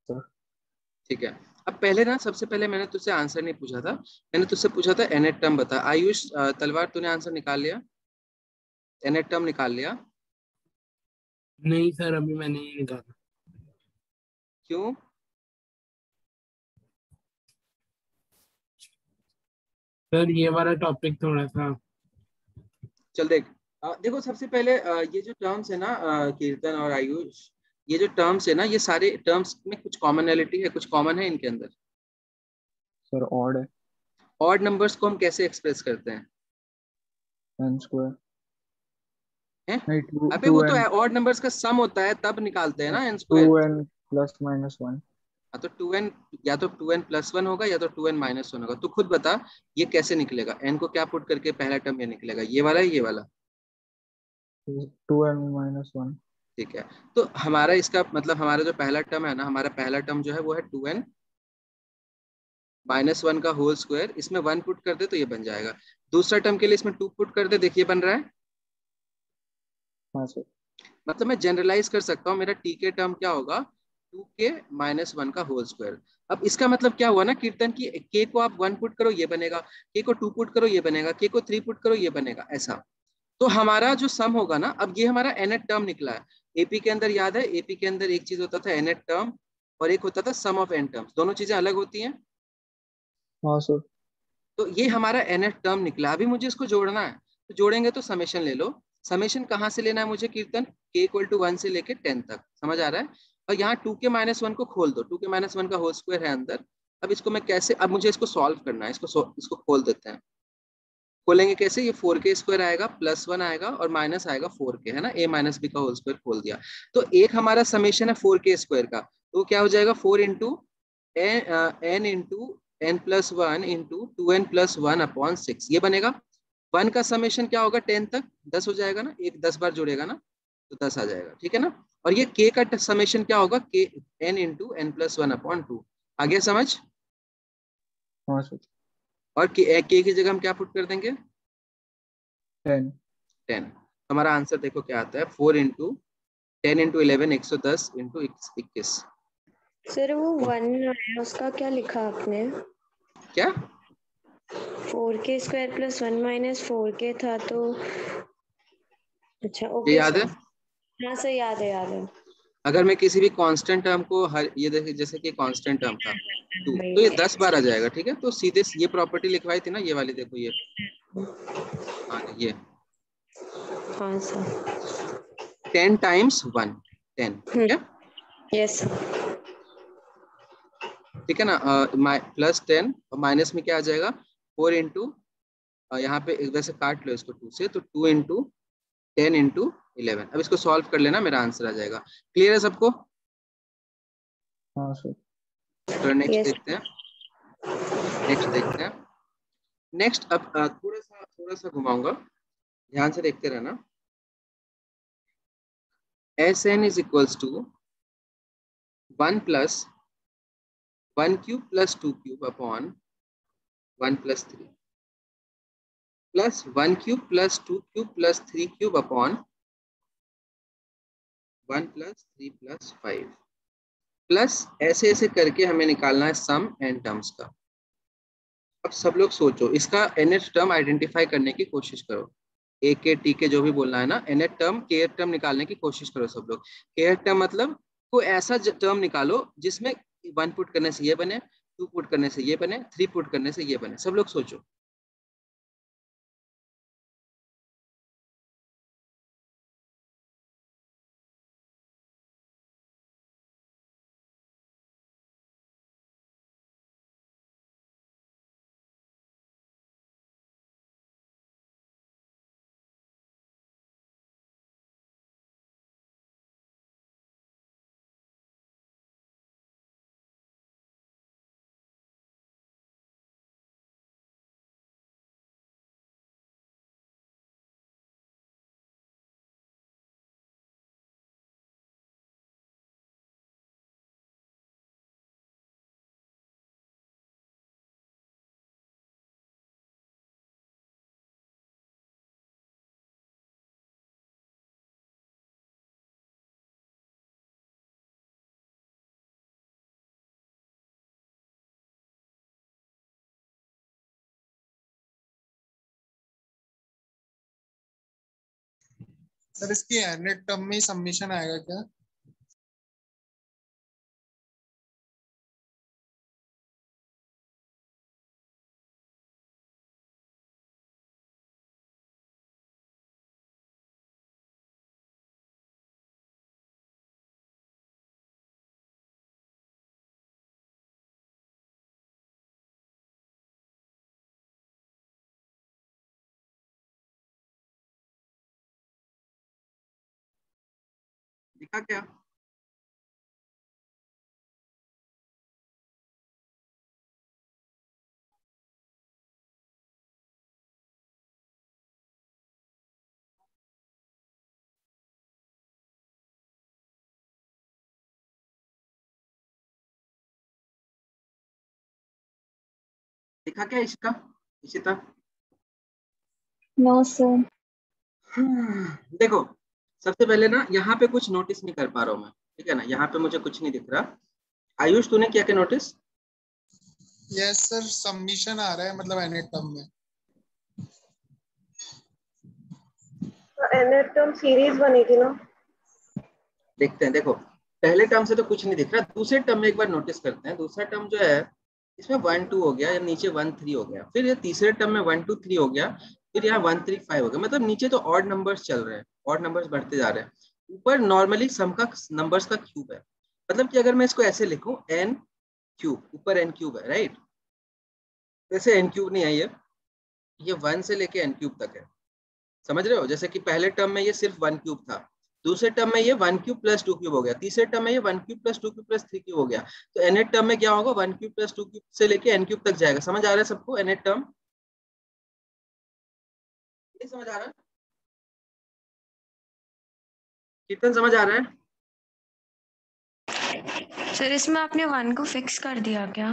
तो ठीक है। अब पहले ना, सबसे पहले मैंने तुझसे आंसर नहीं पूछा था, मैंने तुझसे पूछा था एनेट टर्म बता। आयुष तलवार, तूने आंसर निकाल लिया। nth टर्म निकाल लिया? नहीं सर, अभी मैंने नहीं निकाला। क्यों? सर ये वाला टॉपिक थोड़ा सा। चल देख, देखो सबसे पहले ये जो टर्म्स है ना कीर्तन और आयुष, ये जो टर्म्स है ना, ये सारे टर्म्स में कुछ कॉमनैलिटी है, कुछ कॉमन है इनके अंदर। सर ऑड है। ऑड नंबर्स को हम कैसे एक्सप्रेस करते हैं? N square. हैं? नहीं, टू अबे वो टू तो एन ऑड नंबर्स का सम होता है तब निकालते हैं ना N two square. N plus minus one. हाँ तो 2n, या तो 2n+1 होगा या तो 2n-1 होगा। तू खुद बता ये कैसे निकलेगा? n को क्या पुट करके पहला टर्म ये निकलेगा, ये वाला है ये वाला? 2n-1। ठीक है, तो हमारा इसका मतलब हमारा जो पहला टर्म है ना, हमारा पहला टर्म जो है वो है 2n-1 का होल स्क्वायर। इसमें 1 पुट कर दे तो ये बन जाएगा। दूसरा टर्म के लिए इसमें 2 पुट कर दे, देखिए बन रहा है। हाँ सर। मतलब मैं जनरलाइज कर सकता हूँ, मेरा टी के टर्म क्या होगा, 2k-1 का होल स्क्वायर। अब इसका मतलब क्या हुआ ना कीर्तन की, के को आप 1 पुट करो ये बनेगा, के को 2 पुट करो ये बनेगा, के को 3 पुट करो ये बनेगा, ऐसा। तो हमारा जो सम होगा ना, अब ये हमारा nth टर्म निकला है। एपी के अंदर याद है, एपी के अंदर एक चीज होता था nth टर्म, और एक होता था सम ऑफ n टर्म्स, दोनों चीजें अलग होती हैं। हाँ सर। तो ये हमारा nth टर्म निकला। अभी मुझे इसको जोड़ना है, तो जोड़ेंगे तो समेशन ले लो। समेशन कहाँ से लेना है मुझे कीर्तन? k = 1 से लेके 10 तक, समझ आ रहा है? और यहाँ 2k-1 को खोल दो, 2k-1 का होल स्क्वायर है अंदर। अब इसको मैं कैसे, अब मुझे इसको सॉल्व करना है, इसको खोल देते हैं। खोलेंगे कैसे? ये 4k² आएगा, +1 आएगा और माइनस आएगा 4k, है ना, a-b का होल स्क्वायर खोल दिया। तो एक हमारा समेशन है 4k² का, तो क्या हो जाएगा 4 into n into n+1 into 2n+1/6, ये बनेगा। 1 का समेशन क्या होगा 10 तक, 10 हो जाएगा ना, एक 10 बार जुड़ेगा ना, तो 10 आ जाएगा, ठीक है ना। और ये k का समेशन क्या होगा, k n इंटू n+1/2। आ गया समझ? हाँ सर। और k की जगह हम क्या पुट कर देंगे? 10। 10। हमारा आंसर देखो क्या आता है, 4 इंटू 10 इंटू 11, 110 इंटू 21। सर वो 1 है, उसका क्या लिखा आपने? क्या? 4k² + 1 - 4k था तो। अच्छा ये ओके याद सर। है? हाँ सर, याद है याद है। अगर मैं किसी भी कांस्टेंट टर्म को, हर ये देखिए जैसे कि कांस्टेंट टर्म था 2, तो ये 10 बार आ जाएगा, ठीक है। तो सीधे ये प्रॉपर्टी लिखवाई थी ना, ये वाली देखो, ये हाँ ये हाँ सर। 10 टाइम्स 1, 10, ठीक है। यस। ठीक है ना, +10 और माइनस में क्या आ जाएगा, 4 इंटू, यहाँ पे वैसे काट लो इसको 2 से, तो 2 इंटू 10 इंटू 11। अब इसको सॉल्व कर लेना, मेरा आंसर आ जाएगा। क्लियर है सबको? हाँ सर। तो नेक्स्ट यस। देखते हैं, नेक्स्ट देखते हैं। नेक्स्ट अब थोड़ा सा घुमाऊंगा, ध्यान से देखते रहना। Sn is equals to 1+1³ + 2³ upon 1+3 +1³ + 2³ + 3³ upon 1+3 + 5 plus ऐसे ऐसे करके हमें निकालना है सम एन टर्म्स का। अब सब लोग सोचो, इसका nth टर्म आइडेंटिफाई करने की कोशिश करो। ए के टी के जो भी बोलना है ना, nth टर्म kth टर्म निकालने की कोशिश करो सब लोग। kth टर्म मतलब कोई ऐसा टर्म निकालो जिसमें 1 पुट करने से ये बने, 2 पुट करने से ये बने, 3 पुट करने से ये बने। सब लोग सोचो। सर इसकी एनएट टर्म में सबमिशन आएगा क्या? दिखा क्या? दिखा क्या इशिका? Ishita No, sir. देखो, सबसे पहले ना यहाँ पे कुछ नोटिस नहीं कर पा रहा हूँ मैं, ठीक है ना? यहाँ पे मुझे कुछ नहीं दिख रहा। आयुष तूने क्या क्या नोटिस? यस सर, सबमिशन आ रहा है मतलब एनएट टर्म में। एनएट टर्म सीरीज बनी थी ना। देखते हैं। देखो, पहले टर्म से तो कुछ नहीं दिख रहा, दूसरे टर्म में एक बार नोटिस करते हैं। दूसरा टर्म जो है इसमें 1 2 हो गया, या नीचे 1 3 हो गया, फिर ये तीसरे टर्म में 1 2 3 हो गया, फिर यहाँ 1 3 5 हो गया। मतलब नीचे तो ऑड नंबर्स चल रहे हैं, ऑड नंबर्स बढ़ते जा रहे हैं। ऊपर नॉर्मली सम का नंबर्स का क्यूब है, मतलब कि अगर मैं इसको ऐसे लिखूं n क्यूब, ऊपर n क्यूब है, राइट? वैसे n क्यूब नहीं है, ये 1 से लेके n क्यूब तक है, समझ रहे हो? जैसे कि पहले टर्म में ये सिर्फ 1 क्यूब था, दूसरे टर्म में ये 1 क्यूब प्लस 2 क्यूब हो गया, तीसरे टर्म में ये 1 cube plus 2 cube plus 3 cube हो गया। तो nth टर्म में क्या होगा? 1 क्यूब प्लस 2 क्यूब से लेके n क्यूब तक जाएगा। समझ आ रहा है सबको nth टर्म? नहीं समझ आ रहा है? कितना समझ आ रहा है? सर इसमें आपने 1 को फिक्स कर दिया क्या?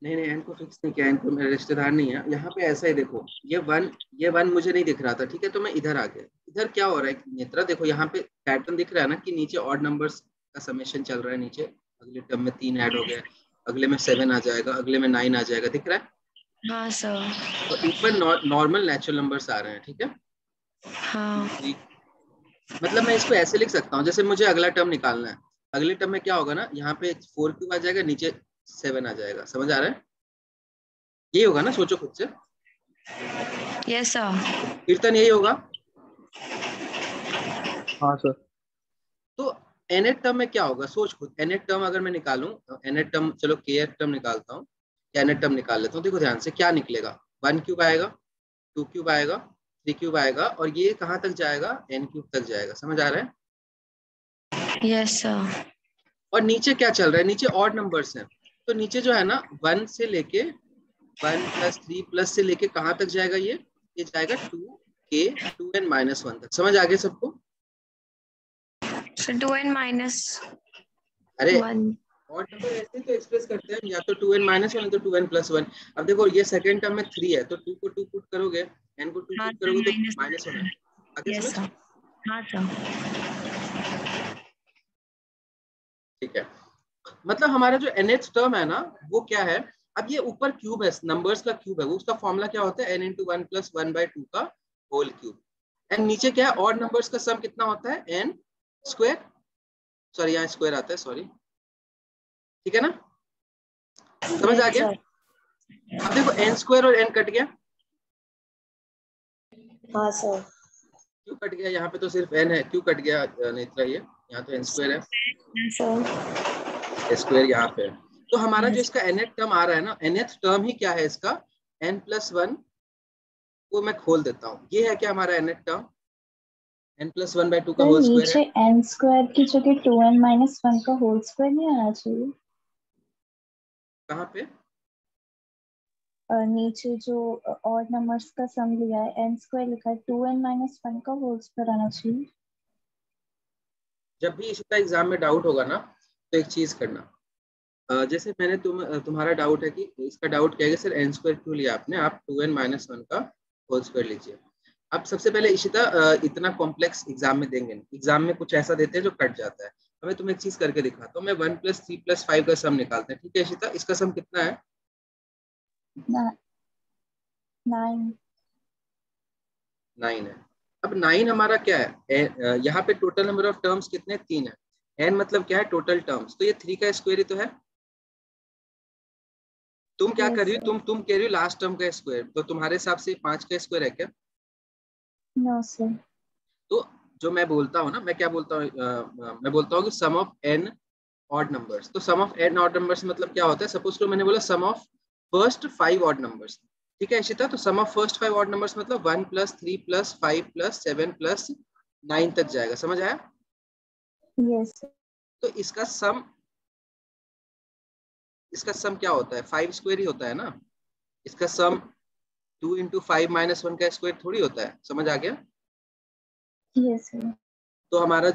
नहीं नहीं, n को फिक्स नहीं किया, n को मेरा रिश्तेदार नहीं है यहाँ पे। ऐसा ही देखो, ये वन मुझे नहीं दिख रहा था, ठीक है? तो मैं इधर आ गया। इधर क्या हो रहा है नेत्रा? देखो यहाँ पे पैटर्न दिख रहा है ना, कि नीचे ऑड नंबर्स का समेशन चल रहा है। नीचे अगले टर्म में 3 ऐड हो गया, अगले में 7 आ जाएगा, अगले में 9 आ जाएगा, दिख रहा है? हाँ सर। और ऊपर नॉर्मल नेचुरल नंबर्स आ रहे हैं, ठीक है? हाँ। 2 3, मतलब मैं इसको ऐसे लिख सकता हूँ, जैसे मुझे अगला टर्म निकालना है। अगले टर्म में क्या होगा ना, यहाँ पे 4 क्यूब आ जाएगा, नीचे 7 आ जाएगा। समझ आ रहा है? यही होगा ना? सोचो खुद से। Yes sir. कीर्तन यही होगा? हाँ सर। तो nth टर्म में क्या होगा? सोच खुद। nth टर्म अगर मैं निकालूं, nth टर्म, चलो kth टर्म निकालता हूँ, nth टर्म निकाल लेता हूँ। देखो ध्यान से, क्या निकलेगा? 1 क्यूब आएगा, 2 क्यूब आएगा, 3 क्यूब आएगा, और ये कहाँ तक जाएगा? n क्यूब तक जाएगा। समझ आ रहा है? Yes sir. और नीचे क्या चल रहा है? नीचे ऑड नंबर्स हैं, तो नीचे जो है ना 1 से लेके 1 प्लस 3 प्लस से लेके कहाँ तक जाएगा? ये जाएगा 2k 2n-1 तक। समझ आ गया सबको? सर 2n माइनस अरे 1। ऑड नंबर ऐसे तो एक्सप्रेस करते हैं, या तो 2n-1 या तो 2n+1। अब देखो, ये सेकंड टर्म में 3 है, तो 2 को 2 पुट करोगे, n को 2 हाँ पुट सर करोगे तो माइनस। -1 है। आगे यस समझ? सर। हाँ सर। ठीक है। मतलब हमारा जो nth टर्म है ना, वो क्या है? अब ये ऊपर क्यूब है, नंबर्स का क्यूब है, वो उसका फॉर्मूला क्या होता है? n × 1 + 1/2 का होल क्यूब। एंड नीचे क्या है? ऑड नंबर्स का सम कितना होता है? n स्क्वायर, सॉरी यहाँ स्क्वायर आता है, सॉरी, ठीक है ना? समझ आ यस गया? सर। अब देखो, n स्क्वायर और n कट गया। हाँ सर। क्यों कट गया? यहाँ पे तो सिर्फ n है, क्यों कट गया नेत्रा? ये यहाँ तो n स्क्वायर है, सर। स्क्वायर यहाँ पे है। तो हमारा जो यस। इसका nth टर्म आ रहा है ना, nth टर्म ही क्या है इसका? n+1 को मैं खोल देता हूँ, ये है क्या हमारा nth टर्म? n+1/2 का सर होल स्क्वायर है। नीचे n स्क्वायर की जगह 2n-1 का होल स्क्वायर नहीं आना चाहिए? कहाँ पे? नीचे जो ऑड नंबर्स का सम लिया है n स्क्वायर लिखा है, 2n-1 का होल स्क्वायर आना चाहिए। जब भी इसका एग्जाम में डाउट होगा ना, तो एक चीज करना, जैसे मैंने तुम्हारा डाउट है कि इसका डाउट क्या है कि सर n स्क्वायर क्यों लिया आपने, आप 2n-1 का होल स्क्वायर लीजिए। अब सबसे पहले इशिता, इतना कॉम्प्लेक्स एग्जाम में देंगे नहीं, एग्जाम में कुछ ऐसा देते हैं जो कट जाता है। अब मैं तुम्हें एक चीज करके दिखाता हूँ। मैं 1 + 3 + 5 का सम निकालते हैं, ठीक है इशिता? इसका सम कितना है? 9। 9 है। अब 9 हमारा क्या है, यहाँ पे टोटल नंबर ऑफ टर्म्स कितने, 3 है। n मतलब क्या है, टोटल टर्म्स, तो ये 3 का स्क्वायर ही तो है। तुम क्या Yes, कर रही हो, sir. तुम कह रही हो लास्ट टर्म का स्क्वायर, तो तुम्हारे हिसाब से 5 का स्क्वायर है क्या? No, sir. तो जो मैं बोलता हूँ ना, मैं क्या बोलता हूँ, मैं बोलता हूँ कि sum of n odd numbers. तो sum of n odd numbers मतलब क्या होता है, सपोज तो मैंने बोला सम ऑफ फर्स्ट 5 ऑड नंबर्स, ठीक है इशिता, तो sum of first 5 odd numbers मतलब 1 + 3 + 5 + 7 + 9 तक जाएगा, समझ आया? Yes, sir. तो इसका सम क्या होता है, 5 स्क्वायर ही होता है ना। इसका सम 2 × 5 - 1 का स्क्वायर थोड़ी होता है, समझ आ गया? Yes, sir. तो हमारा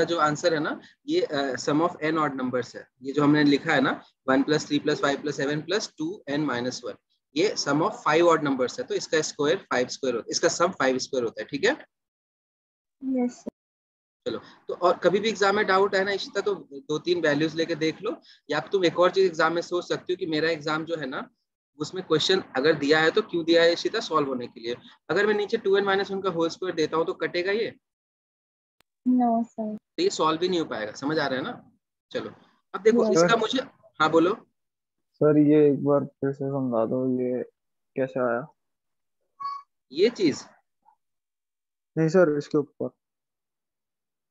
जो आंसर है ना, ये sum of n odd numbers है, ये जो हमने लिखा है ना, 1 + 3 + 5 + 7 + 2n - 1, ये सम ऑफ 5 ऑड नंबर्स है, तो इसका स्क्वायर 5 स्क्वायर होता है, इसका सम 5 स्क्वायर होता है, ठीक है। Yes, sir. चलो, तो और कभी भी एग्जाम में डाउट है ना इशिता, तो 2-3 वैल्यूज लेके देख लो, या तुम एक और चीज एग्जाम में सोच सकती हो कि मेरा एग्जाम जो है ना, उसमें क्वेश्चन अगर दिया है तो क्यों दिया है इशिता, सॉल्व होने के लिए। अगर मैं नीचे 2n - 1 का होल स्क्वायर देता हूँ तो कटेगा ये, No, sir. तो ये सॉल्व भी नहीं हो पाएगा, समझ आ रहा है ना। चलो, अब देखो Yes. इसका सर मुझे, हाँ बोलो। सर ये एक बार फिर से समझा दो, ये कैसे आया? ये चीज नहीं सर, इसके ऊपर।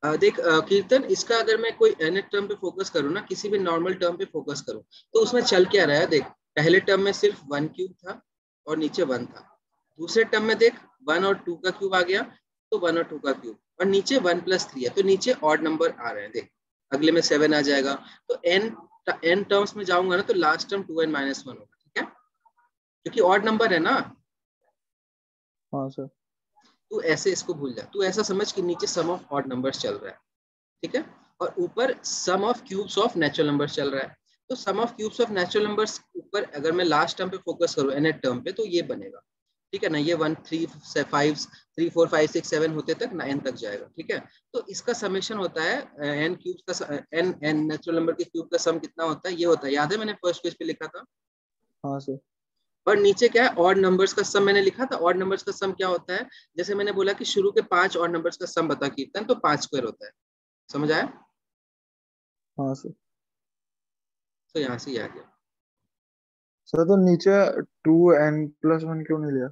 देख कीर्तन, इसका अगर मैं कोई nth टर्म पे फोकस करूँ ना, किसी भी नॉर्मल टर्म पे फोकस करूँ, तो उसमें चल क्या रहा है, देख पहले टर्म में सिर्फ 1³ था और नीचे 1 था। दूसरे टर्म में देख 1 और 2 का क्यूब आ गया, तो 1 और 2 का क्यूब, और नीचे 1 + 3 है, तो नीचे ऑड नंबर आ रहे हैं, देख अगले में 7 आ जाएगा। तो n टर्म्स में जाऊंगा ना, तो लास्ट टर्म 2n - 1 होगा, ठीक है, क्योंकि ऑड नंबर है ना। हाँ सर। तू ऐसे इसको भूल जा, तू ऐसा समझ कि नीचे सम ऑफ ऑड नंबर्स चल रहा है, ठीक है, और ऊपर sum of cubes of natural numbers चल रहा है। तो sum of cubes of natural numbers ऊपर अगर मैं लास्ट टर्म पे फोकस करूं, nth टर्म पे, तो ये बनेगा, ठीक है ना, ये 1 3 5 3 4 5 6 7 होते तक 9 तक जाएगा, ठीक है। तो इसका समेशन होता है n क्यूब्स का, n नेचुरल नंबर के क्यूब का सम कितना होता है, ये होता है, याद है मैंने फर्स्ट पेज पे लिखा था। हाँ सर। और नीचे क्या है, ऑड नंबर्स का सम मैंने लिखा था। ऑड नंबर्स का सम क्या होता है, जैसे मैंने बोला कि शुरू के 5 ऑड नंबर्स का सम बता कीर्तन, तो 5 स्क्वायर होता है, समझ आया? हाँ सर। तो यहाँ से ये आ गया। सर तो नीचे 2n+1 क्यों नहीं लिया?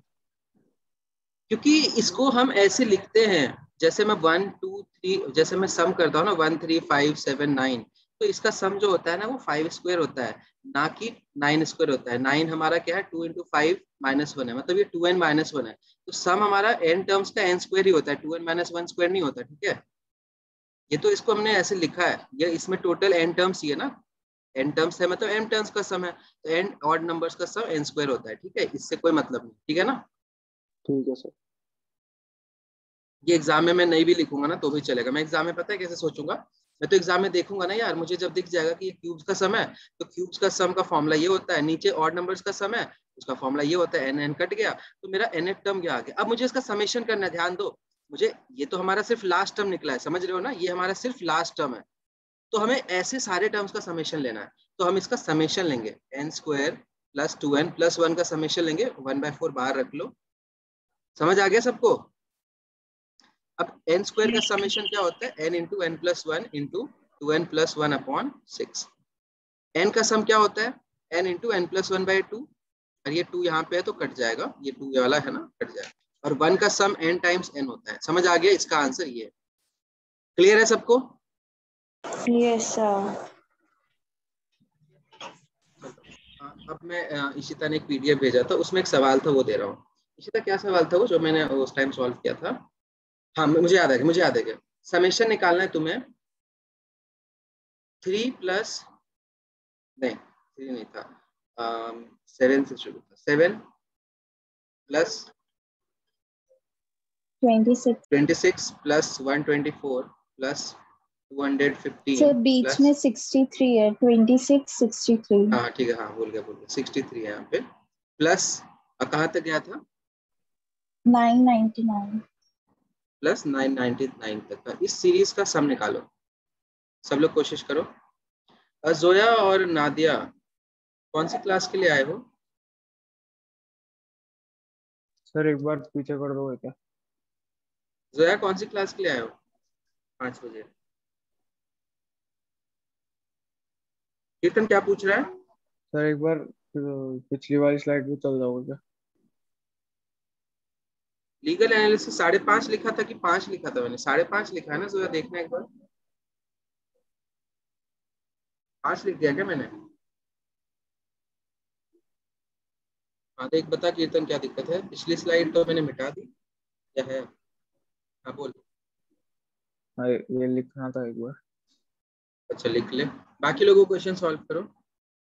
क्योंकि इसको हम ऐसे लिखते हैं, जैसे मैं 1 2 3, जैसे मैं सम करता हूँ ना, 1 3 5 7 9, तो इसका सम जो होता है ना, वो 5 स्क्वायर होता है, ना कि 9 स्क्वायर होता है। 9 हमारा क्या है, 2 × 5 - 1 है, मतलब ये 2n - 1 है। तो सम हमारा n टर्म्स का n स्क्वायर ही होता है, 2n - 1 स्क्वायर नहीं होता, ठीक है। ये तो इसको हमने ऐसे लिखा है, ये इसमें टोटल n टर्म्स ही है ना, n टर्म्स है मतलब n टर्म्स का सम है, तो n ऑड नंबर्स का सम n स्क्वायर होता है, ठीक है, इससे कोई मतलब नहीं, ठीक है ना। ठीक है सर। ये एग्जाम में मैं नहीं भी लिखूंगा ना तो भी चलेगा। मैं एग्जाम में पता है कैसे सोचूंगा, मैं तो एग्जाम में देखूंगा ना यार, मुझे जब दिख जाएगा कि ये क्यूब्स का सम है, तो क्यूब्स का सम का फॉर्मूला ये होता है, नीचे ऑड नंबर्स का सम है, उसका फॉर्मूला ये होता है, एन एन कट गया, तो मेरा nth टर्म क्या आ गया। अब मुझे इसका समेशन करना है, ध्यान दो मुझे, ये तो हमारा सिर्फ लास्ट टर्म निकला है, समझ रहे हो ना, ये हमारा सिर्फ लास्ट टर्म है, तो हमें ऐसे सारे टर्म्स का समेशन लेना है। तो हम इसका समेशन लेंगे, n² + 2n + 1 का समेशन लेंगे, 1/4 बाहर रख लो, समझ आ गया सबको। अब n² का समेशन क्या होता है, n × n + 1 × 2n + 1/6। n का सम क्या होता है, n × n + 1/2, और ये 2 यहाँ पे है तो कट जाएगा, ये 2 वाला है ना, कट जाएगा, और 1 का सम n × n होता है, समझ आ गया, इसका आंसर ये है। क्लियर है सबको? Yes, sir. अब मैं इशिता ने एक पीडीएफ भेजा था, उसमें एक सवाल था, वो दे रहा हूँ। इशिता क्या सवाल था वो जो मैंने उस टाइम सॉल्व किया था? हाँ मुझे याद है, मुझे याद है, समेशन निकालना है तुम्हें 3 प्लस, नहीं 3 नहीं था, 7 से शुरू था, 7 + 26. 26 + 124 + 215 सर बीच प्लस, में 63 है, 26 63. हाँ ठीक है, हाँ भूल गया 63 है यहाँ पे, प्लस कहाँ तक गया था, 999. प्लस 999 तक का। इस सीरीज का सम निकालो, सब लोग कोशिश करो। जोया और नादिया कौन सी क्लास के लिए आए हो? सर एक बार पीछे कर दो क्या? जोया कौन सी क्लास के लिए आए हो 5 बजे? कीर्तन क्या पूछ रहा है? सर एक बार पिछली वाली स्लाइड पे चल जाओगे क्या? लीगल एनालिसिस 5.5 लिखा था कि 5 लिखा था? मैंने 5.5 लिखा है ना जोया, देखना एक बार। 5 लिख दिया क्या मैंने? हाँ देख बता कीर्तन क्या दिक्कत है। पिछली स्लाइड तो मैंने मिटा दी, क्या है? हाँ बोल। हाँ, ये लिखना था एक बार। अच्छा लिख ले, बाकी लोगों को क्वेश्चन सॉल्व करो।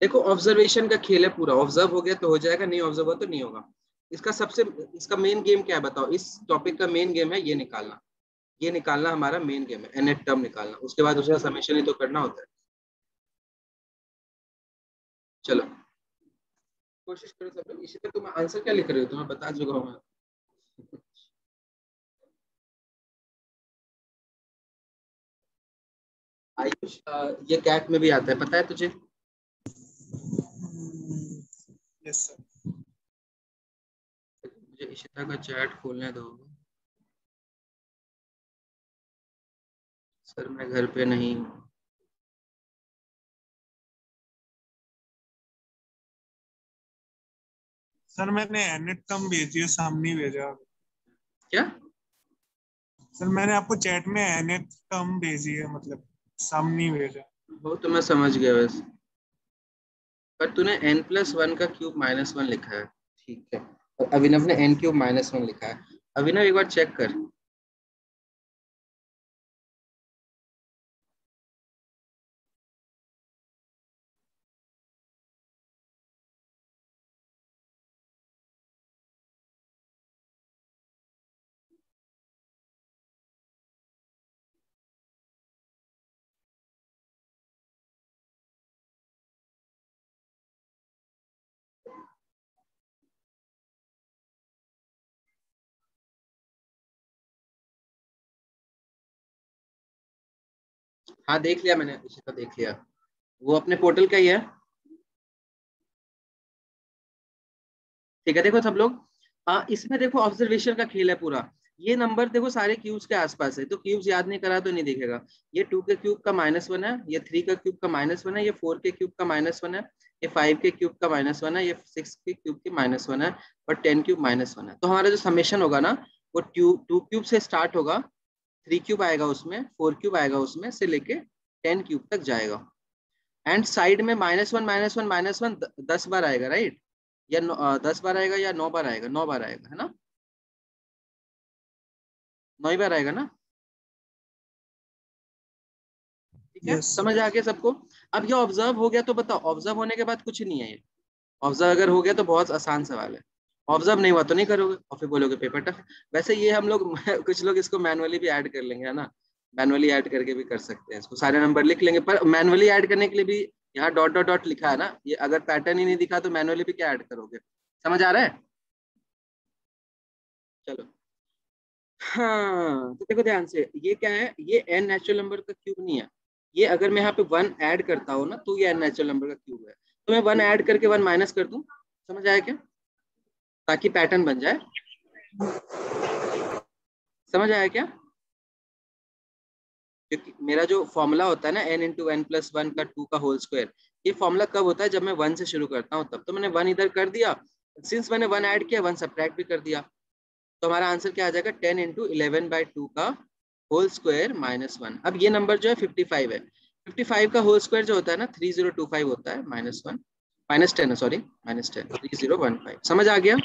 देखो ऑब्जर्वेशन का खेल है पूरा, ऑब्जर्व हो गया तो हो जाएगा, नहीं ऑब्जर्व हुआ तो नहीं होगा। इसका मेन गेम क्या है बताओ? इस टॉपिक का मेन गेम है ये निकालना, ये निकालना हमारा मेन गेम है, nth टर्म निकालना, उसके बाद उसका समेशन ही तो करना होता है। चलो कोशिश करो सब लोग। इसी पे तुम आंसर क्या लिख रहे हो? तुम्हें बता चुका हूँ मैं। आयुष ये कैट में भी आता है, पता है तुझे? Yes sir. मुझे इशिता का चैट खोलने दो। सर मैं घर पे नहीं हूँ। सर मैंने एनेट कम भेजी है, सामने भेजा। क्या? सर मैंने आपको चैट में एनेट कम भेजी है, मतलब सामने भेजा। वो तो मैं समझ गया वैसे, पर तूने n+1 का क्यूब -1 लिखा है, ठीक है, और अभिनव ने n³ -1 लिखा है। अभिनव एक बार चेक कर। हाँ देख लिया मैंने, इशिता देख लिया, वो अपने पोर्टल का ही है। ठीक है देखो सब लोग, इसमें देखो ऑब्जर्वेशन का खेल है पूरा। ये नंबर देखो सारे क्यूब्स के आसपास है, तो क्यूब्स याद नहीं करा तो नहीं दिखेगा। ये 2 के क्यूब का -1 है, ये 3 का क्यूब का -1 है, ये 4 के क्यूब का -1 है, ये 5 के क्यूब का -1 है, ये 6 के क्यूब के -1 है, और 10 क्यूब -1 है। तो हमारा जो समेशन होगा ना, वो 2 क्यूब से स्टार्ट होगा, 3 क्यूब आएगा उसमें, 4 क्यूब आएगा उसमें से लेके 10 क्यूब तक जाएगा। एंड साइड में -1 -1 -1 10 बार आएगा, राइट? या 10 बार आएगा या 9 बार आएगा? 9 बार आएगा, है ना? 9 बार आएगा ना? ठीक है, यस सर। समझ आ गया सबको? अब ये ऑब्जर्व हो गया तो बताओ, ऑब्जर्व होने के बाद कुछ नहीं है ये। ऑब्जर्व अगर हो गया तो बहुत आसान सवाल है, ऑब्जर्व नहीं हुआ तो नहीं करोगे और फिर बोलोगे पेपर टफ है। वैसे ये हम लोग कुछ लोग इसको मैनुअली भी ऐड कर लेंगे, है ना? मैनुअली ऐड करके भी कर सकते हैं इसको, सारे नंबर लिख लेंगे, पर मैनुअली ऐड करने के लिए भी यहाँ डॉट डॉट डॉट लिखा है ना, ये अगर पैटर्न ही नहीं दिखा तो मैनुअली भी क्या ऐड करोगे? समझ आ रहा है? चलो हाँ, तो देखो ध्यान से, ये क्या है? ये n नेचुरल नंबर का क्यूब नहीं है। ये अगर मैं यहाँ पे 1 ऐड करता हूँ ना, तो ये n नेचुरल नंबर का क्यूब है। तो मैं 1 ऐड करके 1 माइनस कर दूं, समझ आया क्या? ताकि पैटर्न बन जाए। समझ आया क्या? क्योंकि मेरा जो फॉर्मूला होता है ना, n × n+1 का 2 का होल स्क्वायर, ये फॉर्मूला कब होता है? जब मैं 1 से शुरू करता हूँ तब। तो मैंने 1 इधर कर दिया, सिंस मैंने 1 ऐड किया 1 सब्ट्रैक्ट भी कर दिया, तो हमारा आंसर क्या आ जाएगा? 10 × 11/2 का होल स्क्वायर -1। अब ये नंबर जो है 55 है। 55 का होल स्क्वायर जो होता है ना 3025 होता है, -10 सॉरी -10 3015। समझ आ गया?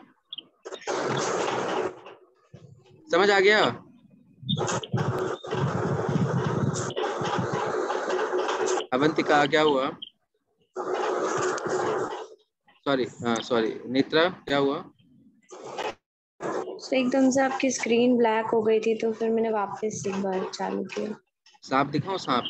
समझ आ गया? अवंतिका क्या हुआ? सॉरी नेत्रा क्या हुआ? तो एकदम से आपकी स्क्रीन ब्लैक हो गई थी, तो फिर मैंने वापस एक बार चालू किया। सांप दिखाओ, सांप।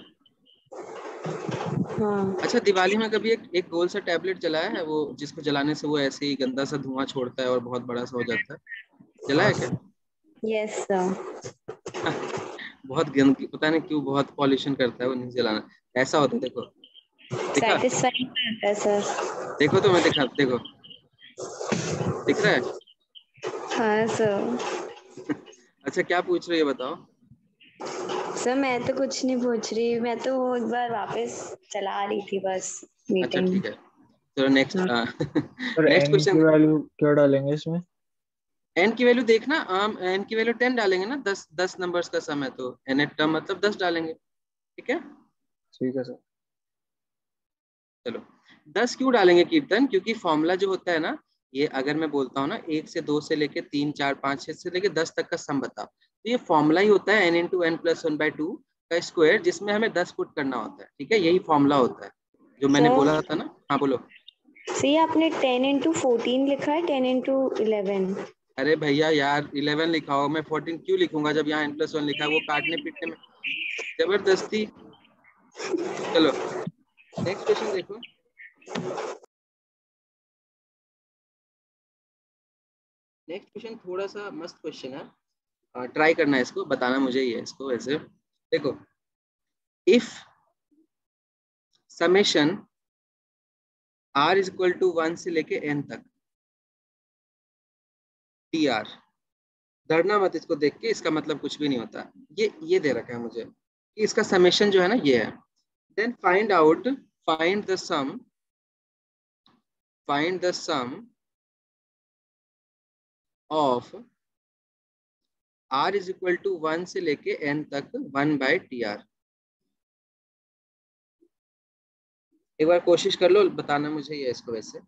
हाँ। अच्छा दिवाली में कभी एक गोल सा टैबलेट जलाया है, वो जिसको जलाने से वो ऐसे ही गंदा सा धुआं छोड़ता है और बहुत बड़ा सा हो जाता है? जलाया क्या? Yes sir. बहुत गंदगी, पता नहीं क्यों बहुत पॉल्यूशन करता है वो, नहीं जलाना। ऐसा होता है देखो, दिखा? सेटिस्फाइंग करता है सर। देखो तो मैं दिखा, देखो दिख रहा है? हाँ सर। अच्छा क्या पूछ रही है बताओ। सर मैं तो कुछ नहीं पूछ रही, मैं तो वो एक बार वापस चला रही थी बस अच्छा मीटिंग। ठीक है, चलो नेक्स्ट हाँ। और नेक्स्ट एन की क्वेश्चन। वैल्यू क्या डालेंगे इसमें? एन की वैल्यू देखना, एन की वैल्यू 10 डालेंगे ना, 10 नंबर्स का सम है तो एन एट टर्म मतलब 10 डालेंगे, ठीक है। ठीक है सर। चलो 10 क्यों डालेंगे कीर्तन, क्योंकि फॉर्मूला जो होता है ना, ये अगर मैं बोलता हूँ ना 1 से 2 से लेके 3 4 5 6 से लेके 10 तक का सम बताओ, तो ये फॉर्मूला ही होता है n × n+1/2 का स्क्वायर, जिसमें हमें 10 पुट करना होता है, ठीक है, यही फॉर्मूला होता है जो मैंने सर, बोला था ना। हाँ बोलो। सी आपने 10 × 14 लिखा है 10 × 11? अरे भैया यार 11 लिखा हो, मैं 14 क्यों लिखूंगा जब यहाँ n+1 लिखा है, वो काटने पीटने में जबरदस्ती। चलो नेक्स्ट क्वेश्चन देखो। नेक्स्ट क्वेश्चन थोड़ा सा मस्त क्वेश्चन है, ट्राई करना है इसको, बताना मुझे ही है इसको वैसे। देखो, इफ समेशन r = 1 से लेके n तक dr, डरना मत इसको देख के, इसका मतलब कुछ भी नहीं होता, ये दे रखा है मुझे कि इसका समेशन जो है ना ये है। Then find the sum of r = 1 से लेके n तक 1/tr। एक बार कोशिश कर लो, बताना मुझे ये इसको वैसे।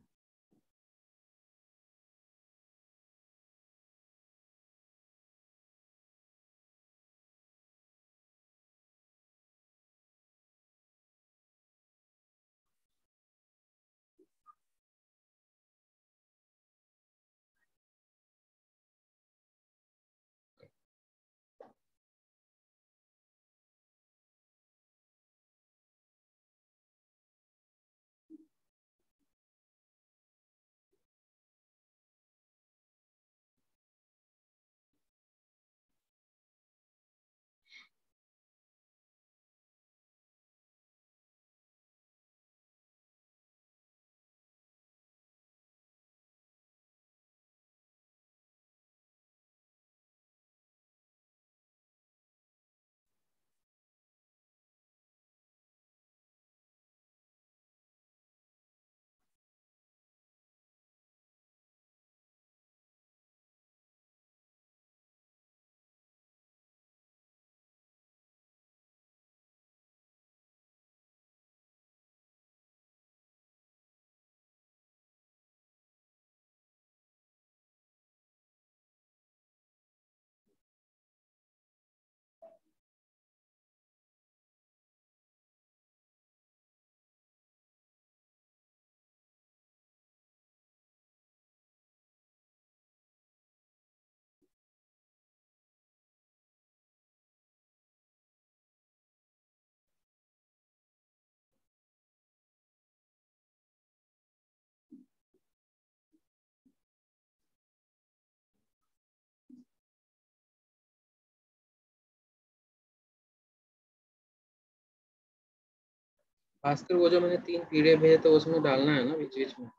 भास्कर वो जो मैंने 3 पीडीएफ भेजे तो उसमें डालना है ना बीच बीच में।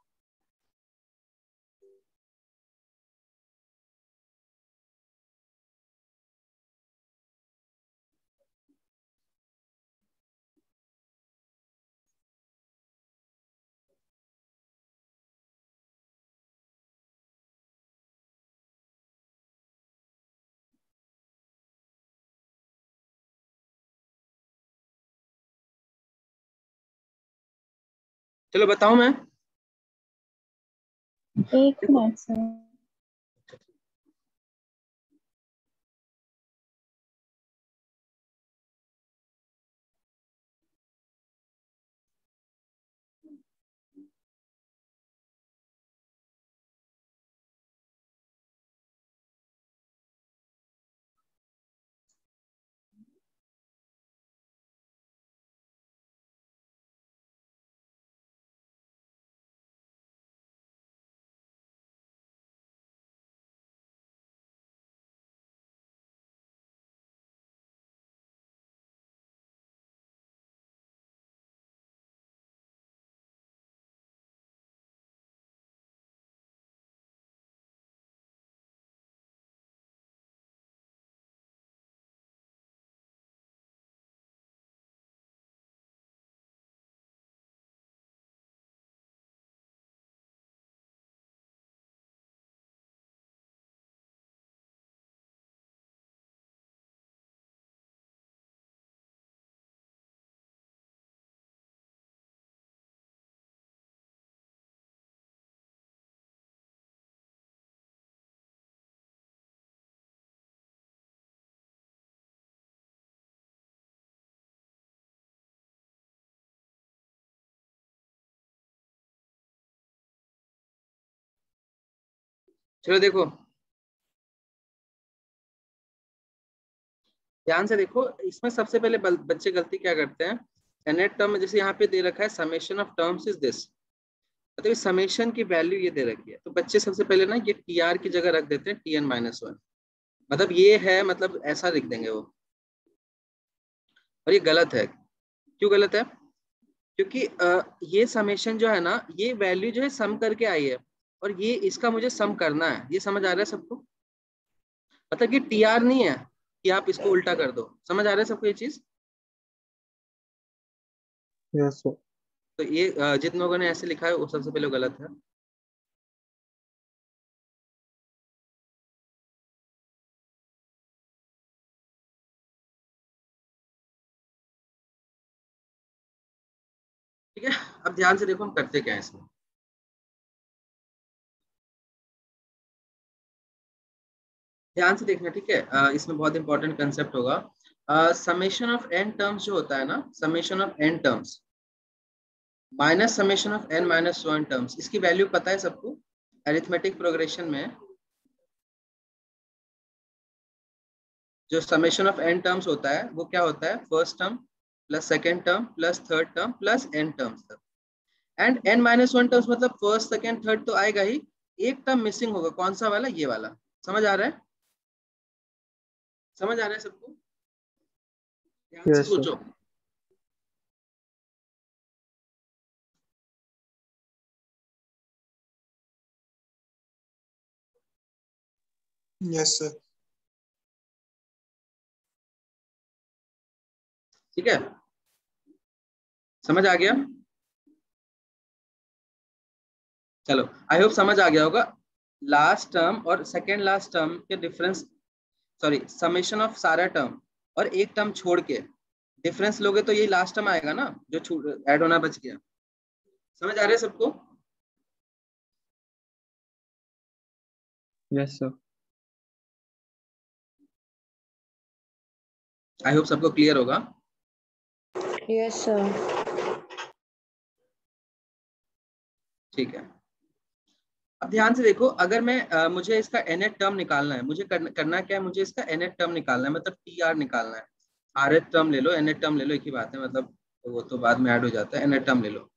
चलो बताऊं मैं। 1 मिनट सर। चलो देखो ध्यान से देखो, इसमें सबसे पहले बच्चे गलती क्या करते हैं, nth टर्म जैसे यहाँ पे दे रखा है summation of terms is this, मतलब इस समेशन की वैल्यू ये दे रखी है, तो बच्चे सबसे पहले ना ये टीआर की जगह रख देते हैं tn-1, मतलब ये है, मतलब ऐसा लिख देंगे वो, और ये गलत है। क्यों गलत है? क्योंकि ये समेशन जो है ना, ये वैल्यू जो है सम करके आई है, और ये इसका मुझे सम करना है, ये समझ आ रहा है सबको? मतलब कि टीआर नहीं है कि आप इसको उल्टा कर दो, समझ आ रहा है सबको ये चीज? Yes sir. तो ये जिन लोगों ने ऐसे लिखा है वो सबसे पहले गलत है। ठीक है, अब ध्यान से देखो हम करते क्या है इसमें। ध्यान से देखना, ठीक है, इसमें बहुत इंपॉर्टेंट कंसेप्ट होगा। समेशन ऑफ एन टर्म्स जो होता है ना, summation of N terms minus summation of N minus 1 terms, इसकी वैल्यू पता है सबको? अरिथमेटिक प्रोग्रेशन में जो समेशन ऑफ एन टर्म्स होता है वो क्या होता है, first term plus second term plus third term plus N terms तक, एंड एन माइनस 1 टर्म्स, मतलब फर्स्ट सेकेंड थर्ड तो आएगा ही, एक टर्म मिसिंग होगा, कौन सा वाला? ये वाला। समझ आ रहा है? समझ आ रहा है सबको? ध्यान से यस सर। सोचो। Yes sir. ठीक है, समझ आ गया? चलो आई होप समझ आ गया होगा। लास्ट टर्म और सेकेंड लास्ट टर्म के डिफरेंस, सॉरी समेशन ऑफ सारा टर्म और एक टर्म छोड़ के डिफरेंस लोगे तो यही लास्ट टर्म आएगा ना, जो ऐड होना बच गया। समझ आ रहा है सबको? Yes sir. आई होप सबको क्लियर होगा। Yes sir. ठीक है, अब ध्यान से देखो, अगर मैं मुझे इसका nth टर्म निकालना है, मुझे करना क्या है, मुझे इसका nth टर्म निकालना है, मतलब टीआर निकालना है। rth टर्म ले लो, nth टर्म ले लो, एक ही बात है, मतलब वो तो बाद में ऐड हो जाता है। nth टर्म ले लो,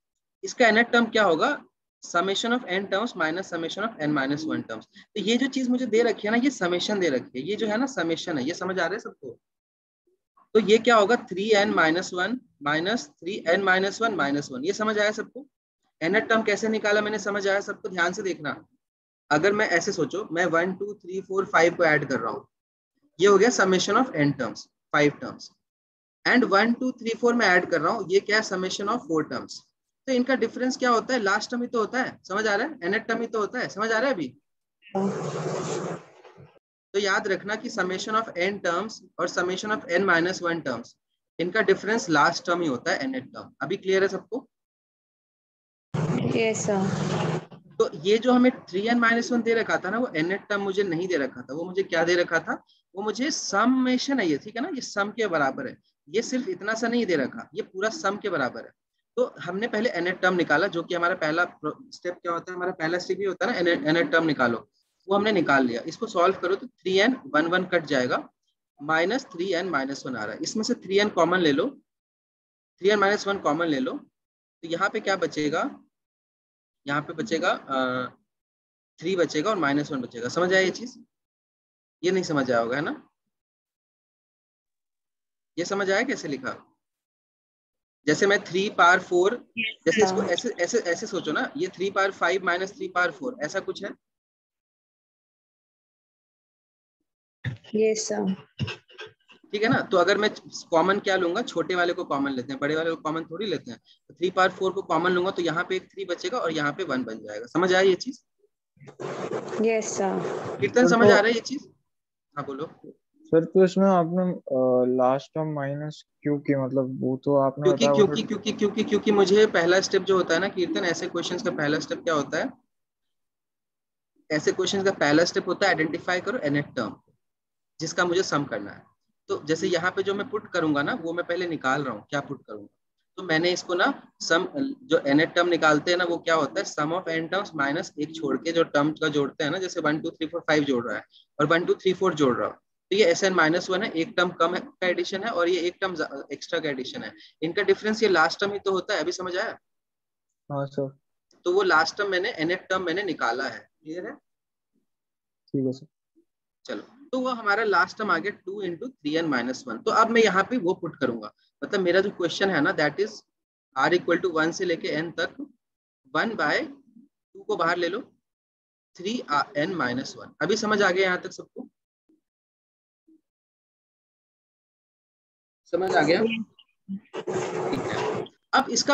इसका nth टर्म क्या होगा, summation of n terms minus summation of n minus 1 terms. तो ये जो चीज मुझे दे रखी है ना, ये समेशन दे रखी है, ये जो है ना समेशन है, ये समझ आ रहा है सबको? तो ये क्या होगा, 3n minus 1 minus 3n minus 1 minus 1, ये समझ आया सबको? nth टर्म कैसे निकाला मैंने, समझ आया सबको? ध्यान से देखना, अगर मैं ऐसे सोचो, मैं 1 2 3 4 5 को ऐड कर रहा हूँ, ये हो गया summation of n terms, 5 terms, and 1 2 3 4 में ऐड कर रहा हूँ, ये क्या है, समेशन ऑफ 4 टर्म्स। तो इनका डिफरेंस क्या होता है, लास्ट टर्म ही तो होता है, समझ आ रहा है? nth टर्म ही तो होता है, समझ आ रहा है अभी? तो याद रखना कि समेशन ऑफ n टर्म्स और summation of n minus 1 terms, इनका डिफरेंस लास्ट टर्म ही होता है, nth टर्म। अभी क्लियर है सबको? Yes sir. तो ये जो हमें 3n माइनस 1 दे रखा था ना, वो nth टर्म मुझे नहीं दे रखा था, वो मुझे क्या दे रखा था, वो मुझे समेशन है ये, ठीक है ना, ये सम के बराबर है, ये सिर्फ इतना सा नहीं दे रखा, ये पूरा सम के बराबर है। तो हमने पहले nth टर्म निकाला, जो कि हमारा पहला स्टेप क्या होता है, हमारा पहला स्टेप ये होता है ना, nth टर्म निकालो, वो हमने निकाल लिया। इसको सॉल्व करो तो 3n 1 1 कट जाएगा, माइनस 3n माइनस 1 आ रहा है, इसमें से 3n कॉमन ले लो, 3n माइनस 1 कॉमन ले लो, तो यहाँ पे क्या बचेगा, यहाँ पे बचेगा 3 बचेगा और माइनस 1 बचेगा। समझ आया ये चीज? ये नहीं समझ आया होगा, है ना? ये समझ आया कैसे लिखा? जैसे मैं 3 पावर 4, जैसे इसको ऐसे ऐसे ऐसे सोचो ना, ये 3 पावर 5 माइनस 3 पावर 4, ऐसा कुछ है। Yes sir. ठीक है ना? तो अगर मैं कॉमन क्या लूंगा, छोटे वाले को कॉमन लेते हैं, बड़े वाले को कॉमन थोड़ी लेते हैं। तो 3 पावर 4 को कॉमन लूंगा तो यहाँ पे एक 3 बचेगा और यहाँ पे 1 बन जाएगा। समझ आया ये चीज? Yes sir. कीर्तन समझ आ रहा है ये चीज? हाँ बोलो। सर तो इसमें आपने लास्ट टर्म माइनस क्यों की, मतलब वो तो आपने क्योंकि बताया क्योंकि क्योंकि क्योंकि क्योंकि मुझे पहला स्टेप जो होता है ना कीर्तन, ऐसे क्वेश्चंस का पहला स्टेप क्या होता है, ऐसे क्वेश्चंस का पहला स्टेप होता है आइडेंटिफाई करो nth टर्म जिसका मुझे सम करना है। तो जैसे यहाँ पे जो मैं पुट करूंगा ना, वो मैं पहले निकाल रहा हूँ क्या पुट करूंगा। तो मैंने इसको ना सम, जो nth टर्म निकालते हैं ना वो क्या होता है, सम ऑफ n टर्म्स माइनस एक छोड़ के जो टर्म का जोड़ते हैं ना, जैसे 1 2 3 4 5 जोड़ रहा है और 1 2 3 4 जोड़ रहा हूँ, तो ये SN-1 है, एक टर्म कम का एडिशन है और ये एक टर्म एक्स्ट्रा का एडिशन है। इनका डिफरेंस ये लास्ट टर्म ही तो होता है, अभी समझ आया? हाँ सर। तो वो लास्ट टर्म मैंने nth टर्म मैंने निकाला है, क्लियर है? ठीक है सर। चलो, तो वो हमारा लास्ट टर्म आ गया 2 इंटू 3n-1। तो अब मैं यहाँ पे वो पुट करूंगा, मतलब मेरा जो क्वेश्चन है ना that is r equal to 1 से लेके n तक 1/2 को बाहर ले लो, 3n-1। अभी समझ आ गया यहाँ तक सबको? समझ आ गया? ठीक है। अब इसका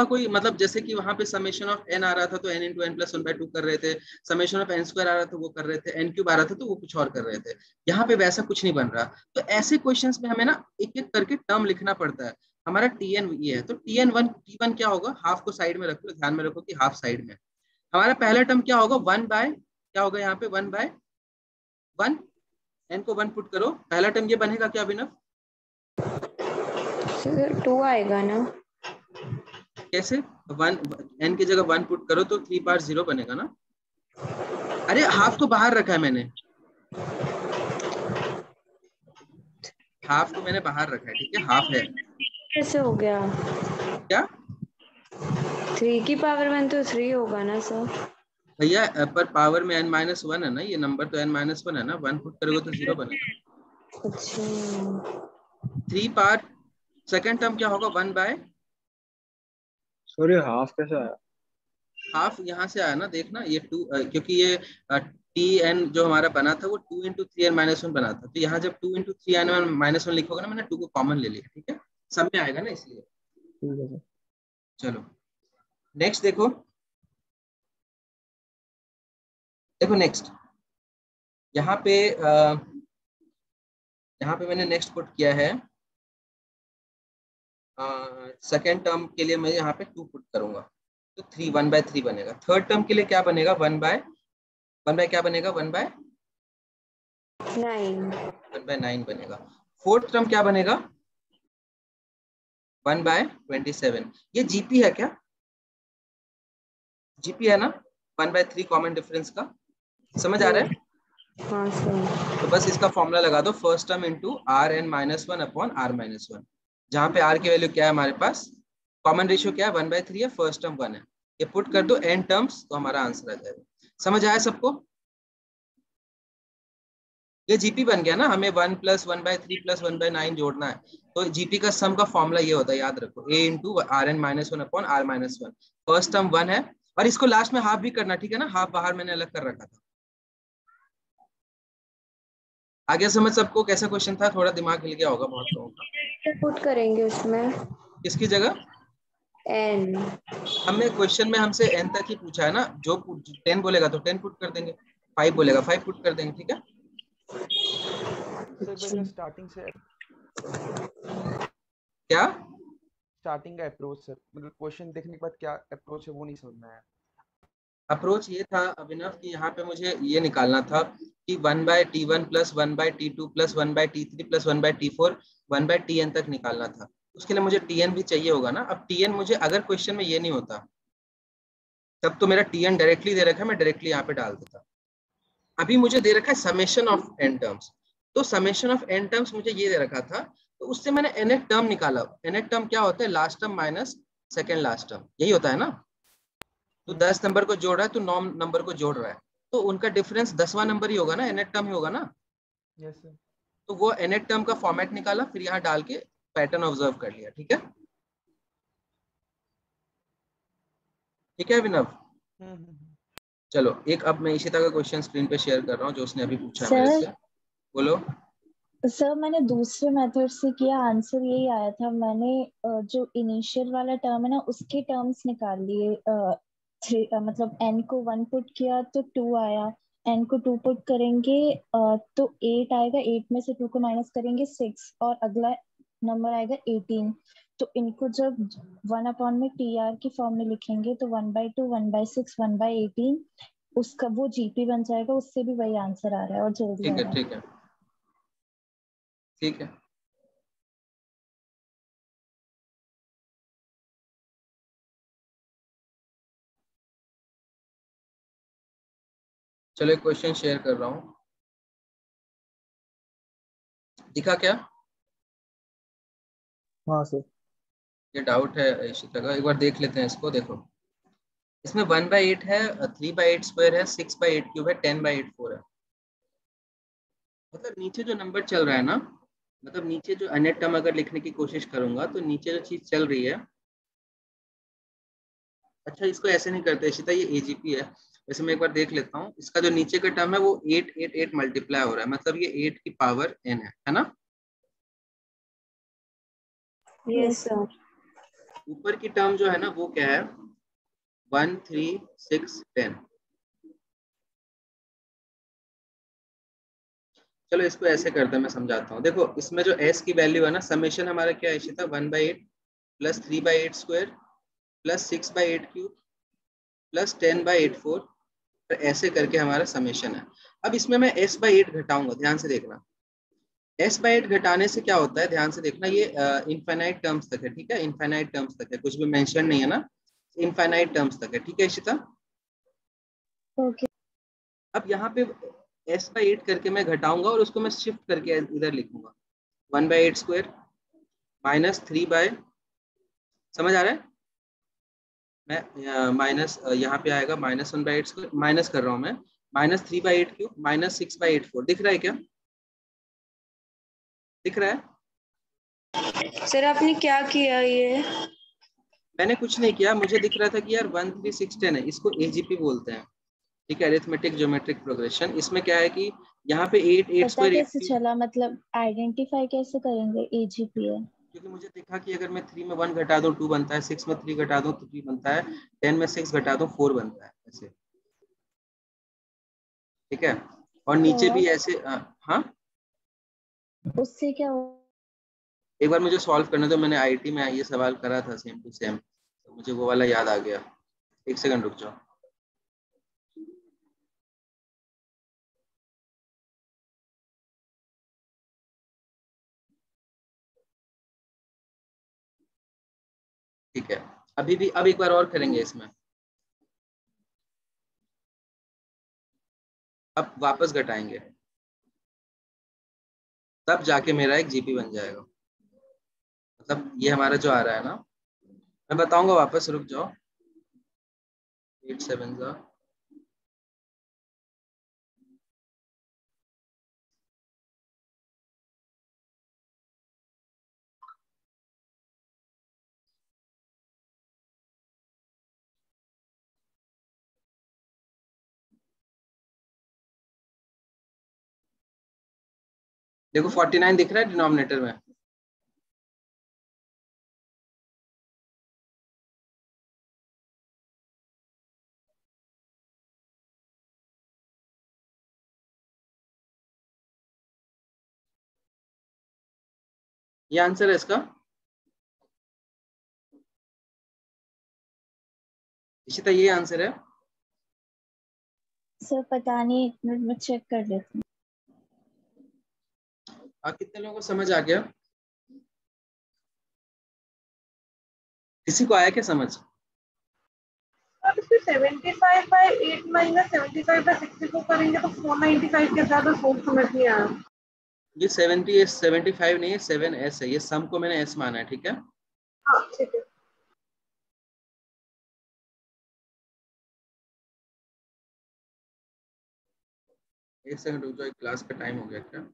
कोई मतलब, जैसे कि वहां पे समेशन ऑफ n आ रहा था तो n इंटू एन प्लस 1/2 कर रहे थे, समेशन ऑफ n² आ रहा था वो कर रहे थे, n क्यूब आ रहा था तो वो कुछ और कर रहे थे। यहाँ पे वैसा कुछ नहीं बन रहा। तो ऐसे क्वेश्चंस में हमें ना एक एक करके टर्म लिखना पड़ता है। हमारा tn ये है, तो t1 क्या होगा, हाफ को साइड में रख लो, ध्यान में रखो कि हाफ साइड में। हमारा पहला टर्म क्या होगा, 1/, क्या होगा यहाँ पे 1/1, n को 1 पुट करो, पहला टर्म ये बनेगा क्या अभिनव? सर 2 आएगा ना? कैसे? 1 n की जगह 1 पुट करो तो 3 पार 0 बनेगा ना। अरे हाफ तो बाहर रखा है मैंने, हाफ को मैंने बाहर रखा है, ठीक है, हाफ है। कैसे हो गया? क्या 3 की पावर 1 तो 3 होगा ना सर? भैया, पर पावर में n-1 है ना, ये नंबर तो n-1 है ना, 1 पुट करोगे तो 0 बनेगा। अच्छा 3 पार सेकंड टर्म क्या होगा, 1/, सॉरी हाफ कैसे आया? हाफ यहाँ से आया ना, देखना ये 2, क्योंकि ये tn जो हमारा बना था वो 2 इंटू 3n-1 बना था, तो यहाँ जब 2 इंटू 3n-1 लिखोगे ना, मैंने 2 को कॉमन ले लिया, ठीक है, सब में आएगा ना इसलिए। ठीक है सर। चलो नेक्स्ट देखो, देखो नेक्स्ट यहाँ पे मैंने नेक्स्ट पुट किया है, सेकेंड टर्म के लिए मैं यहाँ पे 2 पुट करूंगा तो 1/3 बनेगा। थर्ड टर्म के लिए क्या बनेगा, 1/, क्या बनेगा, 1/9 बनेगा। फोर्थ टर्म क्या बनेगा, 1/27। ये जीपी है क्या? जीपी है ना, 1/3 कॉमन डिफरेंस का, समझ आ रहा है? हाँ सर। तो बस इसका फॉर्मूला लगा दो, first term into Rn-1 upon r-1, जहाँ पे r की वैल्यू क्या है हमारे पास, कॉमन रेशियो क्या है, 1/3 है, फर्स्ट टर्म 1 है, ये पुट कर दो n टर्म्स तो हमारा आंसर आ जाएगा। समझ आया सबको? ये जीपी बन गया ना, हमें 1 + 1/3 + 1/9 जोड़ना है, तो जीपी का सम का फॉर्मूला ये होता है, याद रखो, a into Rn-1 upon r-1। First term 1 है और इसको लास्ट में हाफ भी करना, ठीक है ना, हाफ बाहर मैंने अलग कर रखा था। आगे समझ सबको कैसा क्वेश्चन था, थोड़ा दिमाग हिल गया होगा बहुत लोगों का। पुट करेंगे उसमें किसकी जगह? n। हमें क्वेश्चन में हमसे n तक ही पूछा है ना, जो 10 बोलेगा तो 10 पुट कर देंगे, 5 बोलेगा 5 पुट कर देंगे, ठीक है। सर वैसे स्टार्टिंग से क्या स्टार्टिंग का अप्रोच सर, मतलब क्वेश्चन देखने के बाद क्या अप्रोच है वो नहीं समझ में आया। अप्रोच ये था अभिनव कि यहाँ पे मुझे ये निकालना था कि 1/t1 + 1/t2 + 1/t3 + 1/t4 1/tn तक निकालना था। उसके लिए मुझे tn भी चाहिए होगा ना। अब tn मुझे, अगर क्वेश्चन में ये नहीं होता तब तो मेरा tn डायरेक्टली दे रखा है, मैं डायरेक्टली यहाँ पे डाल देता। अभी मुझे दे रखा है समेशन ऑफ n टर्म्स, तो समेशन ऑफ n टर्म्स मुझे ये दे रखा था, तो उससे मैंने nth टर्म निकाला। nth टर्म क्या होता है, last term minus second last term, यही होता है ना। तो 10 नंबर को जोड़ रहा है तो 9 नंबर को जोड़ रहा है, तो उनका डिफरेंस 10वां नंबर ही होगा ना, nth टर्म ही होगा ना। Yes sir. तो वो nth टर्म का फॉर्मेट निकाला, फिर यहाँ डाल के पैटर्न ऑब्जर्व कर लिया, ठीक है। ठीक है विनव। चलो एक अब मैं इशिता का क्वेश्चन स्क्रीन पे शेयर कर रहा हूँ जो उसने अभी पूछा है मेरे से। बोलो सर। मैंने दूसरे मेथड से किया, आंसर यही आया था। मैंने जो इनिशियल वाला टर्म है ना उसके टर्म्स निकाल लिए। मतलब n को 1 पुट किया तो 2 आया, n को 2 पुट करेंगे तो 8 आएगा, 8 में से 2 को माइनस करेंगे 6 और अगला नंबर आएगा 18। तो इनको जब 1 में tr की फॉर्म में लिखेंगे तो 1/2 1/6 1/18 उसका वो जीपी बन जाएगा। उससे भी वही आंसर आ रहा है और जल्दी आ रहा है। ठीक है ठीक है। चलो एक क्वेश्चन शेयर कर रहा हूँ, दिखा क्या? हाँ सर। ये डाउट है इशिता का, एक बार देख लेते हैं इसको। देखो इसमें 1/8 है, 3/8 स्क्वायर है, 6/8 क्यूब है, 10/8 4 है। मतलब नीचे जो नंबर चल रहा है ना, मतलब नीचे जो अनेट टर्म अगर लिखने की कोशिश करूंगा तो नीचे जो चीज चल रही है, अच्छा इसको ऐसे नहीं करते इशिता, ये एजीपी है। वैसे मैं एक बार देख लेता हूँ, इसका जो नीचे का टर्म है वो 8 8 8 मल्टीप्लाई हो रहा है, मतलब ये 8 की पावर n है ना? Yes sir. ऊपर की टर्म जो है ना वो क्या है, 1 3 6 10। चलो इसको ऐसे करते हैं, मैं समझाता हूँ। देखो इसमें जो s की वैल्यू है ना, समेशन हमारा क्या है Ishita, 1/8 plus 3/8 square plus 6/8 cube plus 10/8 4, तो ऐसे करके हमारा समेशन है। अब इसमें मैं s/8 घटाऊंगा, ध्यान से देखना। s/8 घटाने से क्या होता है, ध्यान से देखना, ये इनफाइनाइट टर्म्स तक है, ठीक है? इनफाइनाइट टर्म्स तक है, कुछ भी मेंशन नहीं है ना, इनफाइनाइट टर्म्स तक है, ठीक है इशिता? ओके। अब यहाँ पे s/8 करके मैं घटाऊंगा और उसको मैं शिफ्ट करके इधर लिखूंगा, 1/8 स्क्वायर माइनस 3 समझ आ रहा है? मैं माइनस यहाँ पे आएगा -1/8 स्क्वायर, माइनस कर रहा हूँ मैं, -3/8 क्यूब माइनस 6/8 4। दिख रहा है क्या? दिख रहा है? सर आपने क्या किया ये? मैंने कुछ नहीं किया, मुझे दिख रहा था कि यार 1 3 6 10 है, इसको एजीपी बोलते हैं, ठीक है? Arithmetic geometric progression. इसमें क्या है कि यहाँ पे 8 8 पता स्क्वायर 8 कैसे चला, मतलब आइडेंटिफाई कैसे करेंगे एजीपी है? क्योंकि मुझे देखा कि अगर मैं 3 में 1 घटा दूं 2 बनता है, 6 में 3 घटा दूं तो 3 बनता है, 10 में 6 घटा दूं 4 बनता है, ऐसे, ठीक है? और नीचे भी और ऐसे हाँ, उससे क्या हो? एक बार मुझे सॉल्व करने दो, मैंने आईटी में ये सवाल करा था सेम टू सेम, तो मुझे वो वाला याद आ गया। एक सेकंड रुक जाओ। ठीक है, अभी भी अब एक बार और करेंगे इसमें। अब वापस घटाएंगे, तब जाके मेरा एक जीपी बन जाएगा। मतलब ये हमारा जो आ रहा है ना, मैं बताऊंगा वापस, रुक जाओ। 8 7 जा, देखो 49 दिख रहा है डिनोमिनेटर में। ये आंसर है इसका इशिता, ये आंसर है। सर पता नहीं, एक मिनट में चेक कर लेती हूँ। कितने लोगों को समझ आ गया? किसी को आया क्या समझ? अब इसमें 75/8 माइनस 75/64 करेंगे तो 495 के साथ सोच समझ नहीं आया। ये 70 75 नहीं है, 7s है, ये सम को मैंने s माना है, ठीक है? हाँ ठीक है। एक सेकंड रुक जाओ, क्लास का टाइम हो गया क्या?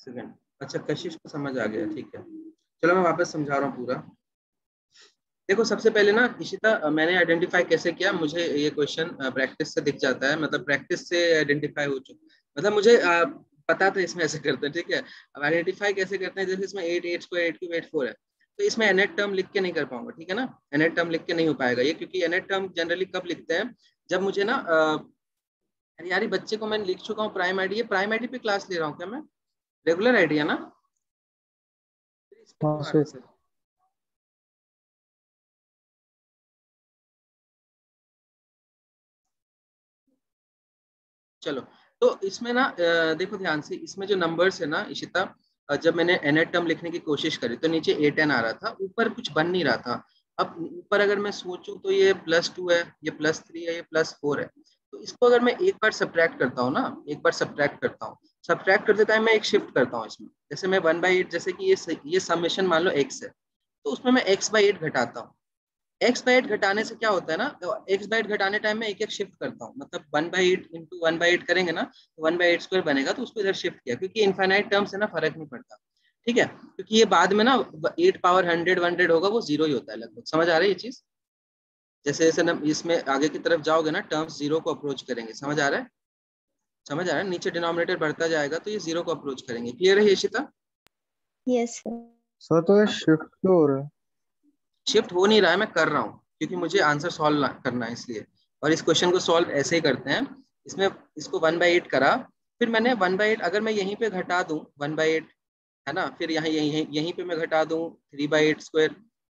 सेकंड, अच्छा कशिश को समझ आ गया, ठीक है। चलो मैं वापस समझा रहा हूँ पूरा। देखो सबसे पहले ना इशिता, मैंने आइडेंटिफाई कैसे किया, मुझे ये क्वेश्चन प्रैक्टिस से दिख जाता है, मतलब प्रैक्टिस से आइडेंटिफाई हो चुका, मतलब मुझे पता तो इसमें ऐसे करते हैं, ठीक है। अब आइडेंटिफाई कैसे करते हैं, जैसे इसमें 8 8 स्क्वायर 8 क्यूब 8 4 है, तो इसमें nth टर्म लिख के नहीं कर पाऊंगा, ठीक है ना। nth टर्म लिख के नहीं हो पाएगा ये, क्योंकि nth टर्म जनरली कब लिखते हैं, जब मुझे ना अरे यार ये बच्चे को मैंने लिख चुका हूँ प्राइम आईडी, ये प्राइम आईडी पे क्लास ले रहा हूँ क्या मैं, रेगुलर आईडी है ना। इस पे क्यों आ रहा है सर? चलो, तो इसमें ना देखो ध्यान से, इसमें जो नंबर्स है ना इशिता, जब मैंने nth टर्म लिखने की कोशिश करी तो नीचे 8 n आ रहा था, ऊपर कुछ बन नहीं रहा था। अब ऊपर अगर मैं सोचूं तो ये +2 है, ये +3 है, ये +4 है, तो इसको अगर मैं एक बार सब्ट्रैक्ट करता हूँ ना, एक बार सब्ट्रैक्ट करता हूँ, सब्ट्रैक्ट करते टाइम मैं एक शिफ्ट करता हूँ इसमें, जैसे मैं 1/8, जैसे कि ये समेशन मान लो x है, तो उसमें मैं x/8 घटाता हूँ। x/8 घटाने से क्या होता है ना, x/8 घटाने टाइम में एक एक शिफ्ट करता हूँ, मतलब 1/8 इंटू 1/8 करेंगे ना तो 1/8 स्क्वायर बनेगा, तो उसको इधर शिफ्ट किया, क्योंकि इनफाइनाइट टर्म से ना फर्क नहीं पड़ता, ठीक है। क्योंकि ये बाद में ना 8 पावर 100 100 होगा, वो जीरो ही होता है लगभग, समझ आ रही है ये चीज। जैसे जैसे ना इसमें आगे की तरफ जाओगे ना, टर्म्स जीरो को अप्रोच करेंगे, समझ आ रहा है, समझ आ रहा है, नीचे डिनोमिनेटर बढ़ता जाएगा तो ये जीरो को अप्रोच करेंगे। क्लियर है इशिता? यस सर तो ये शिफ्ट क्यों हो रहा है? शिफ्ट हो नहीं रहा है, मैं कर रहा हूँ क्योंकि मुझे आंसर सॉल्व करना है इसलिए। और इस क्वेश्चन को सॉल्व ऐसे ही करते हैं, इसमें इसको 1/8 करा, फिर मैंने 1/8 अगर मैं यहीं पे घटा दूं 1/8, है ना, फिर यहाँ यहीं यहीं पे मैं घटा दूं 3/8 स्क्वायर,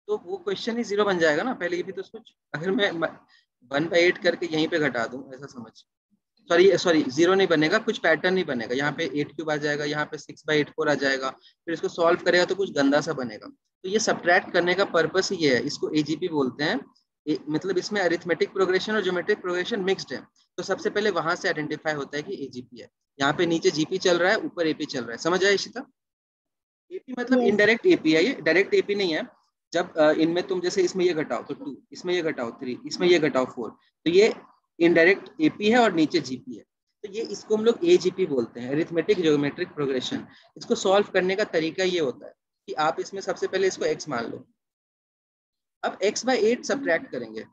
तो वो क्वेश्चन ही जीरो बन जाएगा ना। पहले ये भी तो सोच, अगर मैं 1/8 करके यहीं पे घटा दूं, ऐसा समझ, सॉरी सॉरी जीरो नहीं बनेगा, कुछ पैटर्न नहीं बनेगा, यहाँ पे 8 क्यूब आ जाएगा, यहाँ पे 6/8 4 आ जाएगा, फिर इसको सॉल्व करेगा तो कुछ गंदा सा बनेगा। तो ये सब्ट्रैक्ट करने का पर्पस ही ये है, इसको एजीपी बोलते हैं। मतलब इसमें अरिथमेटिक प्रोग्रेशन और ज्योमेट्रिक प्रोग्रेशन मिक्स्ड है, तो सबसे पहले वहां से आइडेंटिफाई होता है कि एजीपी है। यहाँ पे नीचे जीपी चल रहा है, ऊपर एपी चल रहा है, समझ आया इशिता? एपी मतलब यस इनडायरेक्ट एपी है, ये डायरेक्ट एपी नहीं है। जब इनमें तुम जैसे इसमें ये घटाओ तो 2, इसमें ये घटाओ 3, इसमें ये घटाओ 4, तो ये इनडायरेक्ट एपी है और नीचे जीपी है, तो ये इसको हम लोग एजीपी बोलते हैं, अरिथमेटिक ज्योमेट्रिक प्रोग्रेशन। इसको सॉल्व करने का तरीका ये होता है कि आप इसमें सबसे पहले इसको x मान लो, अब x/8 सब्ट्रैक्ट करेंगे,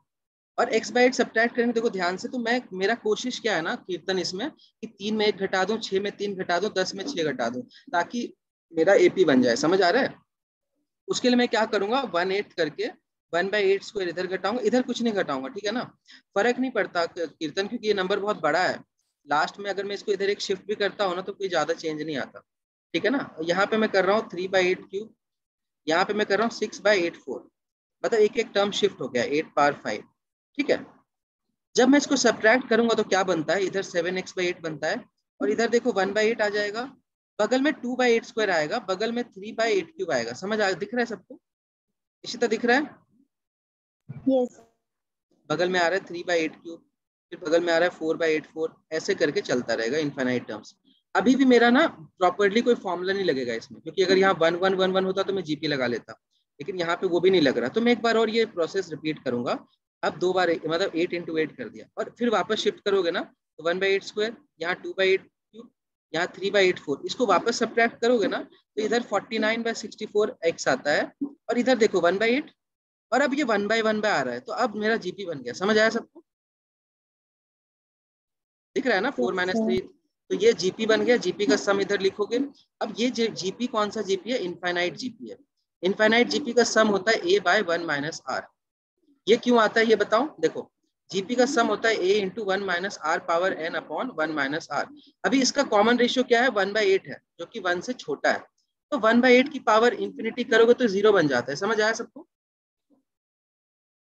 और x/8 सब्ट्रैक्ट करेंगे, देखो ध्यान से, तो मैं मेरा कोशिश क्या है ना कीर्तन इसमें, कि 3 में 1 घटा दूं, 6 में 3 घटा दूं, 10 में 6 घटा दूं, ताकि मेरा एपी बन जाए, समझ आ रहा है। उसके लिए मैं क्या करूंगा, 1/8 करके 1/8 स्क्वायर इधर घटाऊंगा, इधर कुछ नहीं घटाऊंगा, ठीक है ना, फर्क नहीं पड़ता कीर्तन, क्योंकि ये नंबर बहुत बड़ा है। लास्ट में अगर मैं इसको इधर एक शिफ्ट भी करता हूँ ना तो कोई ज्यादा चेंज नहीं आता, ठीक है ना। यहाँ पे मैं कर रहा हूँ 3/8 क्यूब, यहाँ पे मैं कर रहा हूँ 6/8 4, मतलब एक एक टर्म शिफ्ट हो गया, 8 पावर 5, ठीक है। जब मैं इसको सब्ट्रैक्ट करूंगा तो क्या बनता है, इधर 7x/8 बनता है, और इधर देखो 1/8 आ जाएगा, बगल में 2/8 स्क्वायर आएगा, बगल में 3/8 क्यूब आएगा, समझ आ दिख रहा है सबको, इसी तरह दिख रहा है। यस बगल में आ रहा है 3/8 क्यूब, फिर बगल में आ रहा है 4/8 4, ऐसे करके चलता रहेगा इनफाइनाइट टर्म्स। अभी भी मेरा ना प्रॉपर्ली कोई फॉर्मूला नहीं लगेगा इसमें, क्योंकि अगर यहाँ 1 1 1 1 होता तो मैं जीपी लगा लेता, लेकिन यहाँ पे वो भी नहीं लग रहा, तो मैं एक बार और ये प्रोसेस रिपीट करूंगा। अब 2 बार मतलब 8 × 8 कर दिया, और फिर वापस शिफ्ट करोगे ना तो 1/8 स्क्वायर, यहाँ 2/8 क्यूब, यहाँ 3/8 4, इसको वापस सब्ट्रैक्ट करोगे ना तो इधर 49/64 x आता है, और इधर देखो 1/8, और अब ये 1/1 आ रहा है, तो अब मेरा जीपी बन गया, समझ आया सबको, दिख रहा है ना, 4 - 3, तो ये जीपी बन गया। जीपी का सम इधर लिखोगे। अब ये जीपी कौन सा जीपी है, इनफाइनाइट जीपी है। इनफाइनाइट जीपी का सम होता है a/1 - r। ये क्यों आता है ये बताओ, देखो जीपी का सम होता है a × 1 - r power n/1 - r। अभी इसका कॉमन रेशियो क्या है, 1/8 है, जो कि 1 से छोटा है, तो 1/8 की पावर इंफिनिटी करोगे तो 0 बन जाता है, समझ आया सबको,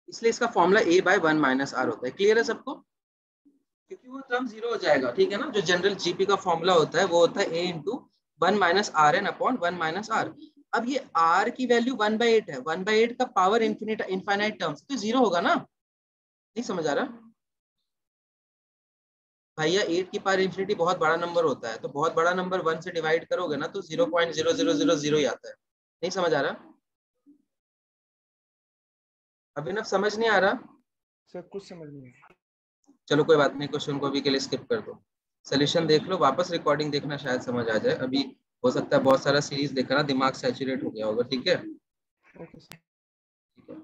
इसलिए इसका फॉर्मूला a/1 - r होता है। क्लियर है सबको, क्योंकि वो टर्म 0 हो जाएगा, ठीक है ना। जो जनरल जीपी का फॉर्मूला होता है वो होता है a × 1 - rn/1 - r। अब ये r की वैल्यू 1/8 है, 1/8 का पावर इनफाइनाइट टर्म्स तो 0 होगा ना, नहीं समझ आ रहा भैया। 8 की पावर इंफिनिटी बहुत बड़ा नंबर होता है, तो बहुत बड़ा नंबर 1 से डिवाइड करोगे ना तो 0.0000 ही आता है, नहीं समझ आ रहा अभिनव, समझ नहीं आ रहा? सर कुछ समझ नहीं आया। चलो कोई बात नहीं, क्वेश्चन को अभी के लिए स्किप कर दो, सोल्यूशन देख लो, वापस रिकॉर्डिंग देखना, शायद समझ आ जाए। अभी हो सकता है बहुत सारा सीरीज देखना, दिमाग सैचुरेट हो गया होगा, ठीक है। Okay sir. ठीक है,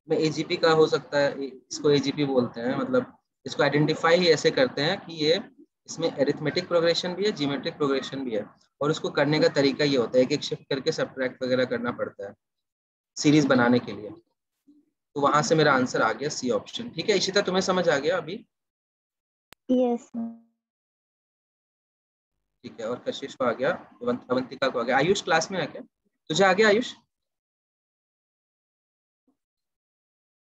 में एजीपी का हो सकता है, इसको एजीपी बोलते हैं, मतलब इसको आइडेंटिफाई ही ऐसे करते हैं कि ये इसमें एरिथमेटिक प्रोग्रेशन भी है, जियोमेट्रिक प्रोग्रेशन भी है, और उसको करने का तरीका ये होता है एक एक शिफ्ट करके सब्ट्रैक्ट वगैरह करना पड़ता है सीरीज बनाने के लिए। तो वहां से मेरा आंसर आ गया सी ऑप्शन। ठीक है इशिता, तुम्हें समझ आ गया अभी? यस। ठीक है, और कशिश को आ गया, अवंतिका को आ गया। आयुष क्लास में है क्या? तुझे आ गया आयुष?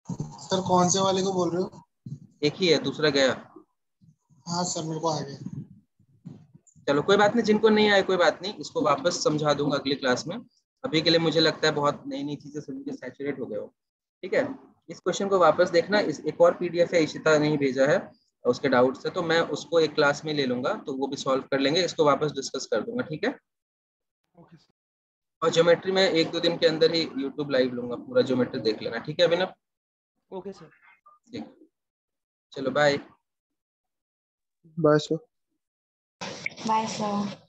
सर कौन से वाले को बोल रहे हो? एक ही है, दूसरा गया। हाँ सर मेरे को आ गया। चलो कोई बात नहीं, जिनको नहीं आए कोई बात नहीं, इसको वापस समझा दूंगा अगली क्लास में। अभी के लिए मुझे लगता है बहुत नई नई चीजें सुन के सैचुरेट हो गए हो। ठीक है, इस क्वेश्चन को वापस देखना। इस एक और पीडीएफ है, इशिता ने ही भेजा है उसके डाउट्स है, तो मैं उसको एक क्लास में ले लूंगा, तो वो भी सॉल्व कर लेंगे, इसको वापस डिस्कस कर दूंगा। ठीक है, ओके सर। और ज्योमेट्री में 1-2 दिन के अंदर ही यूट्यूब लाइव लूंगा, पूरा ज्योमेट्री देख लेना। ठीक है अभिनव? Okay sir. ठीक, चलो bye. Bye sir. Bye sir.